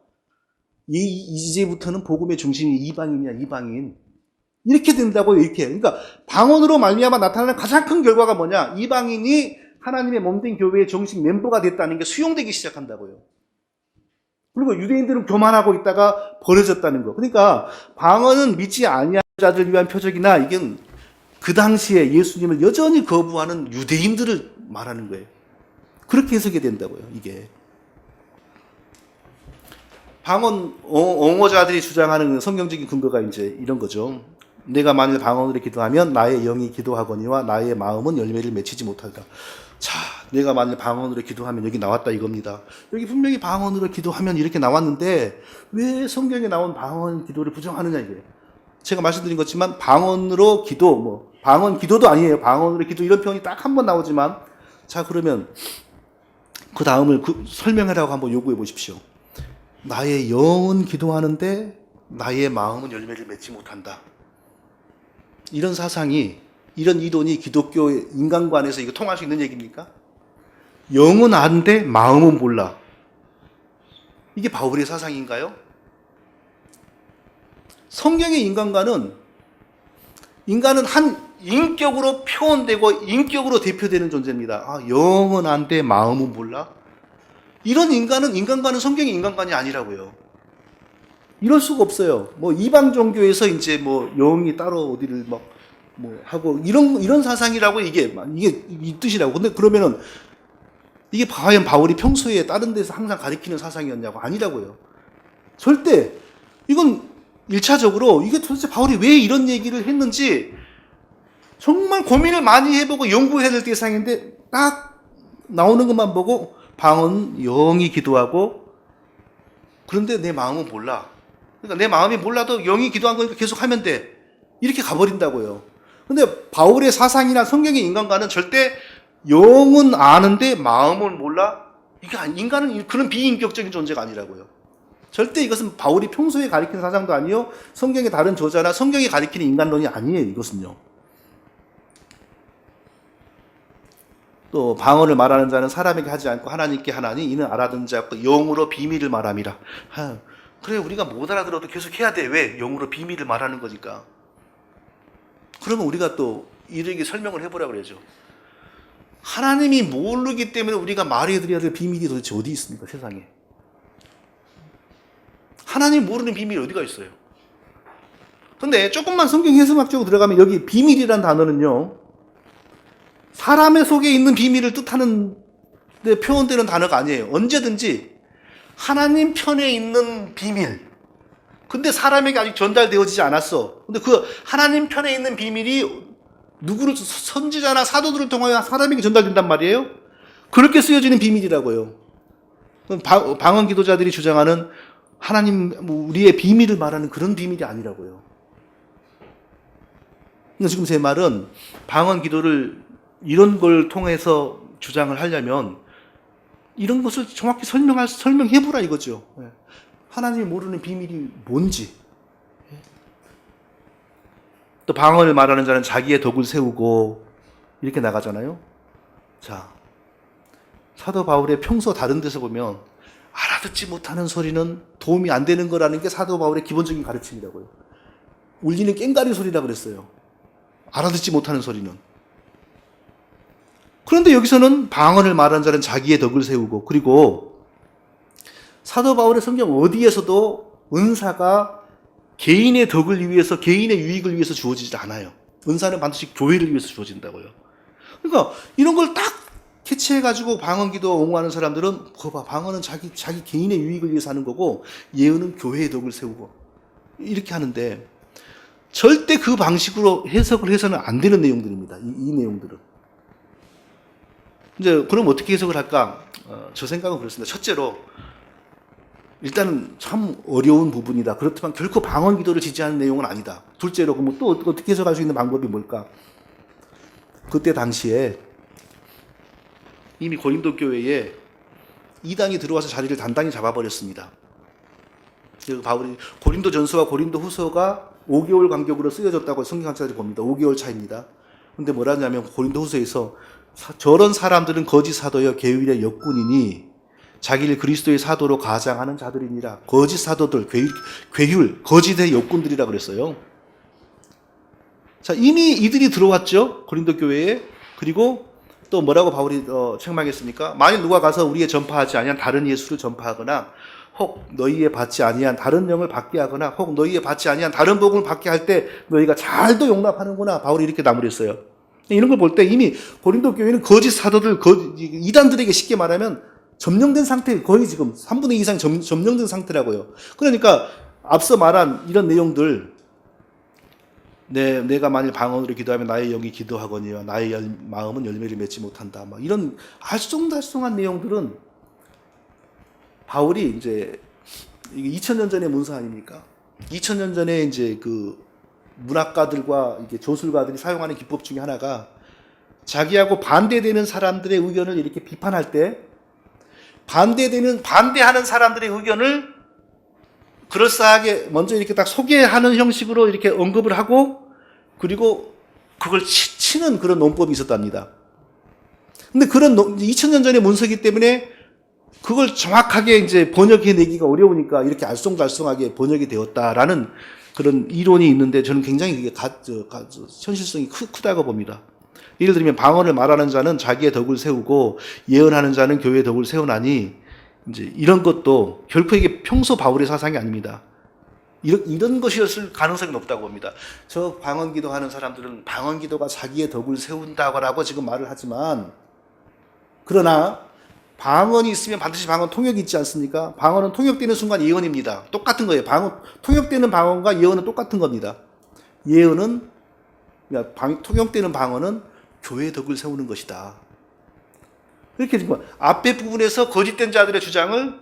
이제부터는 복음의 중심이 이방인이야, 이방인. 이렇게 된다고요, 이렇게. 그러니까 방언으로 말미암아 나타나는 가장 큰 결과가 뭐냐? 이방인이 하나님의 몸된 교회의 정식 멤버가 됐다는 게 수용되기 시작한다고요. 그리고 유대인들은 교만하고 있다가 버려졌다는 거. 그러니까 방언은 믿지 아니하는 자들을 위한 표적이나, 이게 그 당시에 예수님을 여전히 거부하는 유대인들을 말하는 거예요. 그렇게 해석이 된다고요, 이게. 방언 옹호자들이 주장하는 성경적인 근거가 이제 이런 거죠. 내가 만일 방언으로 기도하면 나의 영이 기도하거니와 나의 마음은 열매를 맺히지 못하리라. 자, 내가 만일 방언으로 기도하면 여기 나왔다 이겁니다. 여기 분명히 방언으로 기도하면 이렇게 나왔는데 왜 성경에 나온 방언 기도를 부정하느냐, 이게. 제가 말씀드린 것지만 방언으로 기도, 방언 기도도 아니에요. 방언으로 기도 이런 표현이 딱 한 번 나오지만, 자, 그러면 그 다음을 설명하라고 한번 요구해 보십시오. 나의 영은 기도하는데 나의 마음은 열매를 맺지 못한다. 이런 사상이, 이런 이론이 기독교 인간관에서 이거 통할 수 있는 얘기입니까? 영은 아는데 마음은 몰라. 이게 바울의 사상인가요? 성경의 인간은 한 인격으로 표현되고 인격으로 대표되는 존재입니다. 영은 아는데 마음은 몰라? 이런 인간관은 성경의 인간관이 아니라고요. 이럴 수가 없어요. 이방 종교에서 이제 영이 따로 어디를 하고 이런 사상이라고 이게 이 뜻이라고. 근데 그러면은 이게 과연 바울이 평소에 다른 데서 항상 가리키는 사상이었냐고? 아니라고요. 절대. 이건 1차적으로 이게 도대체 바울이 왜 이런 얘기를 했는지 정말 고민을 많이 해보고 연구해야 될 대상인데 딱 나오는 것만 보고 방언 영이 기도하고, 그런데 내 마음은 몰라. 그러니까 내 마음이 몰라도 영이 기도한 거니까 계속 하면 돼. 이렇게 가버린다고요. 근데 바울의 사상이나 성경의 인간과는 절대 영은 아는데 마음은 몰라? 이게 인간은 그런 비인격적인 존재가 아니라고요. 절대 이것은 바울이 평소에 가리키는 사상도 아니요, 성경의 다른 저자나 성경이 가리키는 인간론이 아니에요, 이것은요. 또 방언을 말하는 자는 사람에게 하지 않고 하나님께 하나니 이는 알아듣는 자고 영으로 비밀을 말함이라. 그래, 우리가 못 알아들어도 계속 해야 돼. 왜? 영으로 비밀을 말하는 거니까. 그러면 우리가 또 이렇게 설명을 해보라고 그러죠. 하나님이 모르기 때문에 우리가 말해드려야 될 비밀이 도대체 어디 있습니까, 세상에? 하나님 모르는 비밀이 어디가 있어요? 근데 조금만 성경 해석학적으로 들어가면 여기 비밀이란 단어는요, 사람의 속에 있는 비밀을 뜻하는 데 표현되는 단어가 아니에요. 언제든지 하나님 편에 있는 비밀. 근데 사람에게 아직 전달되어지지 않았어. 근데 그 하나님 편에 있는 비밀이 누구를, 선지자나 사도들을 통하여 사람에게 전달된단 말이에요. 그렇게 쓰여지는 비밀이라고요. 방언 기도자들이 주장하는 하나님, 우리의 비밀을 말하는 그런 비밀이 아니라고요. 지금 제 말은 방언 기도를 이런 걸 통해서 주장을 하려면 이런 것을 정확히 설명해보라 이거죠. 하나님이 모르는 비밀이 뭔지. 또 방언을 말하는 자는 자기의 덕을 세우고 이렇게 나가잖아요. 자, 사도 바울의 평소 다른 데서 보면 알아듣지 못하는 소리는 도움이 안 되는 거라는 게 사도 바울의 기본적인 가르침이라고요. 울리는 꽹가리 소리라 그랬어요. 알아듣지 못하는 소리는. 그런데 여기서는 방언을 말하는 자는 자기의 덕을 세우고, 그리고 사도 바울의 성경 어디에서도 은사가 개인의 덕을 위해서, 개인의 유익을 위해서 주어지지 않아요. 은사는 반드시 교회를 위해서 주어진다고요. 그러니까 이런 걸 딱 캐치해가지고 방언 기도 옹호하는 사람들은 그거 봐, 방언은 자기 개인의 유익을 위해서 하는 거고 예언은 교회의 덕을 세우고 이렇게 하는데 절대 그 방식으로 해석을 해서는 안 되는 내용들입니다. 이 내용들은. 이제 그럼 어떻게 해석을 할까? 저 생각은 그렇습니다. 첫째로 일단은 참 어려운 부분이다. 그렇지만 결코 방언 기도를 지지하는 내용은 아니다. 둘째로 그럼 또 어떻게 해석할 수 있는 방법이 뭘까? 그때 당시에 이미 고린도 교회에 이단이 들어와서 자리를 단단히 잡아버렸습니다. 그래서 바울이 고린도 전서와 고린도 후서가 5개월 간격으로 쓰여졌다고 성경 학자들이 봅니다. 5개월 차입니다. 근데 뭐라냐면 고린도 후서에서 저런 사람들은 거짓 사도여 계율의 역군이니 자기를 그리스도의 사도로 가장하는 자들이니라. 거짓 사도들, 괴율, 거짓의 역군들이라 그랬어요. 자, 이미 이들이 들어왔죠. 고린도 교회에. 그리고 또 뭐라고 바울이 책망했습니까? 만일 누가 가서 우리의 전파하지 아니한 다른 예수를 전파하거나 혹 너희의 받지 아니한 다른 영을 받게 하거나 혹 너희의 받지 아니한 다른 복음을 받게 할 때 너희가 잘도 용납하는구나. 바울이 이렇게 나무랬어요. 이런 걸 볼 때 이미 고린도 교회는 거짓 사도들, 이단들에게 쉽게 말하면 점령된 상태, 거의 지금 3분의 2 이상 점령된 상태라고요. 그러니까 앞서 말한 이런 내용들, 내가 만일 방언으로 기도하면 나의 영이 기도하거니와 나의 마음은 열매를 맺지 못한다. 막 이런 알쏭달쏭한 내용들은 바울이 이제 2000년 전의 문서 아닙니까? 2000년 전에 이제 그 문학가들과 이렇게 조술가들이 사용하는 기법 중에 하나가 자기하고 반대되는 사람들의 의견을 이렇게 비판할 때 반대하는 사람들의 의견을 그럴싸하게 먼저 이렇게 딱 소개하는 형식으로 이렇게 언급을 하고 그리고 그걸 치는 그런 논법이 있었답니다. 근데 그런 2000년 전의 문서이기 때문에 그걸 정확하게 이제 번역해내기가 어려우니까 이렇게 알쏭달쏭하게 번역이 되었다라는 그런 이론이 있는데 저는 굉장히 그게 현실성이 크다고 봅니다. 예를 들면 방언을 말하는 자는 자기의 덕을 세우고 예언하는 자는 교회의 덕을 세우나니 이제 이런 것도 결코 이게 평소 바울의 사상이 아닙니다. 이런 것이었을 가능성이 높다고 봅니다. 저 방언 기도하는 사람들은 방언 기도가 자기의 덕을 세운다고 지금 말을 하지만 그러나 방언이 있으면 반드시 방언 통역이 있지 않습니까? 방언은 통역되는 순간 예언입니다. 똑같은 거예요. 통역되는 방언과 예언은 똑같은 겁니다. 예언은 통역되는 방언은 교회의 덕을 세우는 것이다. 이렇게 지금 앞에 부분에서 거짓된 자들의 주장을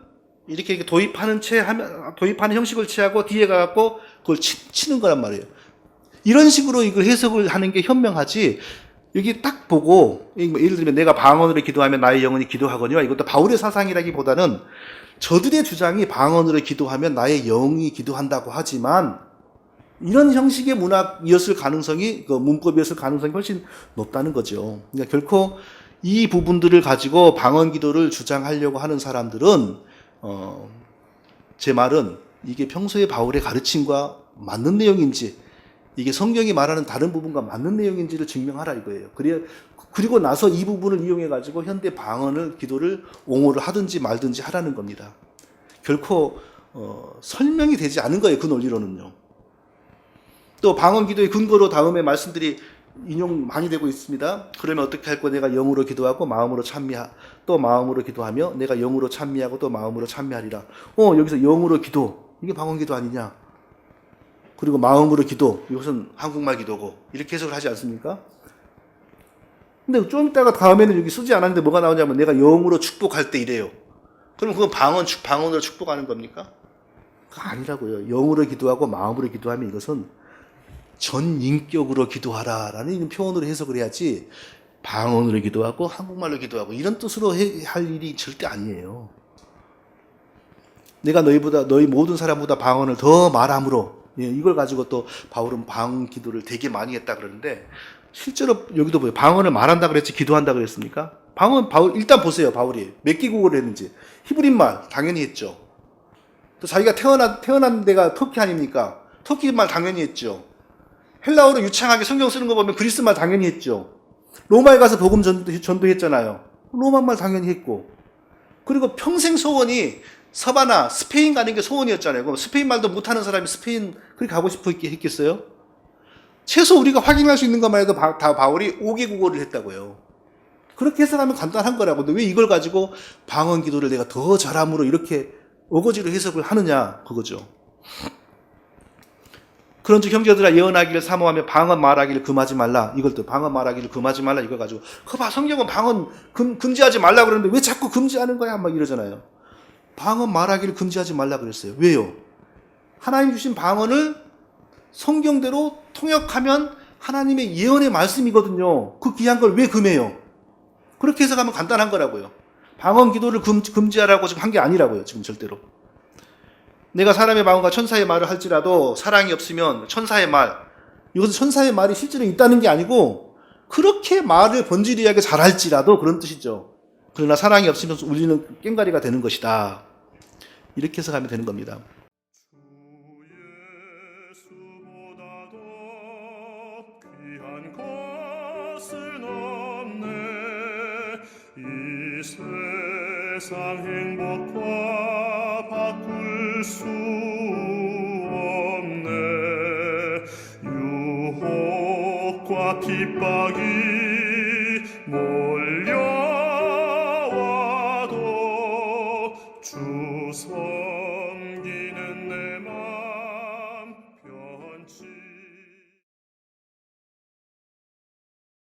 이렇게 도입하는 형식을 취하고 뒤에 가갖고 그걸 치는 거란 말이에요. 이런 식으로 이걸 해석을 하는 게 현명하지. 여기 딱 보고 예를 들면 내가 방언으로 기도하면 나의 영혼이 기도하거니와 이것도 바울의 사상이라기보다는 저들의 주장이 방언으로 기도하면 나의 영이 기도한다고 하지만 이런 형식의 문학이었을 가능성이 그 문법이었을 가능성이 훨씬 높다는 거죠. 그러니까 결코 이 부분들을 가지고 방언 기도를 주장하려고 하는 사람들은 제 말은 이게 평소에 바울의 가르침과 맞는 내용인지 이게 성경이 말하는 다른 부분과 맞는 내용인지를 증명하라 이거예요. 그리고 나서 이 부분을 이용해 가지고 현대 방언을 기도를 옹호를 하든지 말든지 하라는 겁니다. 결코 설명이 되지 않은 거예요. 그 논리로는요. 또 방언 기도의 근거로 다음에 말씀들이 인용 많이 되고 있습니다. 그러면 어떻게 할 거야? 내가 영으로 기도하고 마음으로 또 마음으로 기도하며 내가 영으로 찬미하고 또 마음으로 찬미하리라. 여기서 영으로 기도 이게 방언 기도 아니냐? 그리고 마음으로 기도 이것은 한국말 기도고 이렇게 해석을 하지 않습니까? 근데 좀 이따가 다음에는 여기 쓰지 않았는데 뭐가 나오냐면 내가 영으로 축복할 때 이래요. 그럼 그건 방언으로 축복하는 겁니까? 그거 아니라고요. 영으로 기도하고 마음으로 기도하면 이것은 전인격으로 기도하라라는 표현으로 해석을 해야지 방언으로 기도하고 한국말로 기도하고 이런 뜻으로 할 일이 절대 아니에요. 내가 너희 모든 사람보다 방언을 더 말함으로 예, 이걸 가지고 또 바울은 방언 기도를 되게 많이 했다 그러는데 실제로 여기도 보여요. 방언을 말한다 그랬지 기도한다 그랬습니까? 방언 바울 일단 보세요. 바울이 몇 개국어를 했는지. 히브리말 당연히 했죠. 또 자기가 태어난 데가 터키 아닙니까? 터키 말 당연히 했죠. 헬라어로 유창하게 성경 쓰는 거 보면 그리스 말 당연히 했죠. 로마에 가서 복음 전도했잖아요. 로마 말 당연히 했고. 그리고 평생 소원이 서바나 스페인 가는 게 소원이었잖아요. 그럼 스페인 말도 못하는 사람이 스페인 그렇게 가고 싶어 했겠어요? 최소 우리가 확인할 수 있는 것만 해도 다 바울이 5개국어를 했다고요. 그렇게 해석하면 간단한 거라고. 근데 왜 이걸 가지고 방언 기도를 내가 더 잘함으로 이렇게 어거지로 해석을 하느냐 그거죠. 그런즉 형제들아 예언하기를 사모하며 방언 말하기를 금하지 말라. 이걸 또 방언 말하기를 금하지 말라 이걸 가지고 그봐 성경은 방언 금지하지 말라 그러는데 왜 자꾸 금지하는 거야 막 이러잖아요. 방언 말하기를 금지하지 말라 그랬어요. 왜요? 하나님 주신 방언을 성경대로 통역하면 하나님의 예언의 말씀이거든요. 그 귀한 걸 왜 금해요? 그렇게 해석하면 간단한 거라고요. 방언 기도를 금지하라고 지금 한 게 아니라고요. 지금 절대로. 내가 사람의 마음과 천사의 말을 할지라도 사랑이 없으면 천사의 말, 이것은 천사의 말이 실제로 있다는 게 아니고 그렇게 말을 번지르하게 잘할지라도 그런 뜻이죠. 그러나 사랑이 없으면 우리는 꽹가리가 되는 것이다. 이렇게 해석하면 되는 겁니다. 이 세상 행복과 바꿀 수 없네. 유혹과 핍박이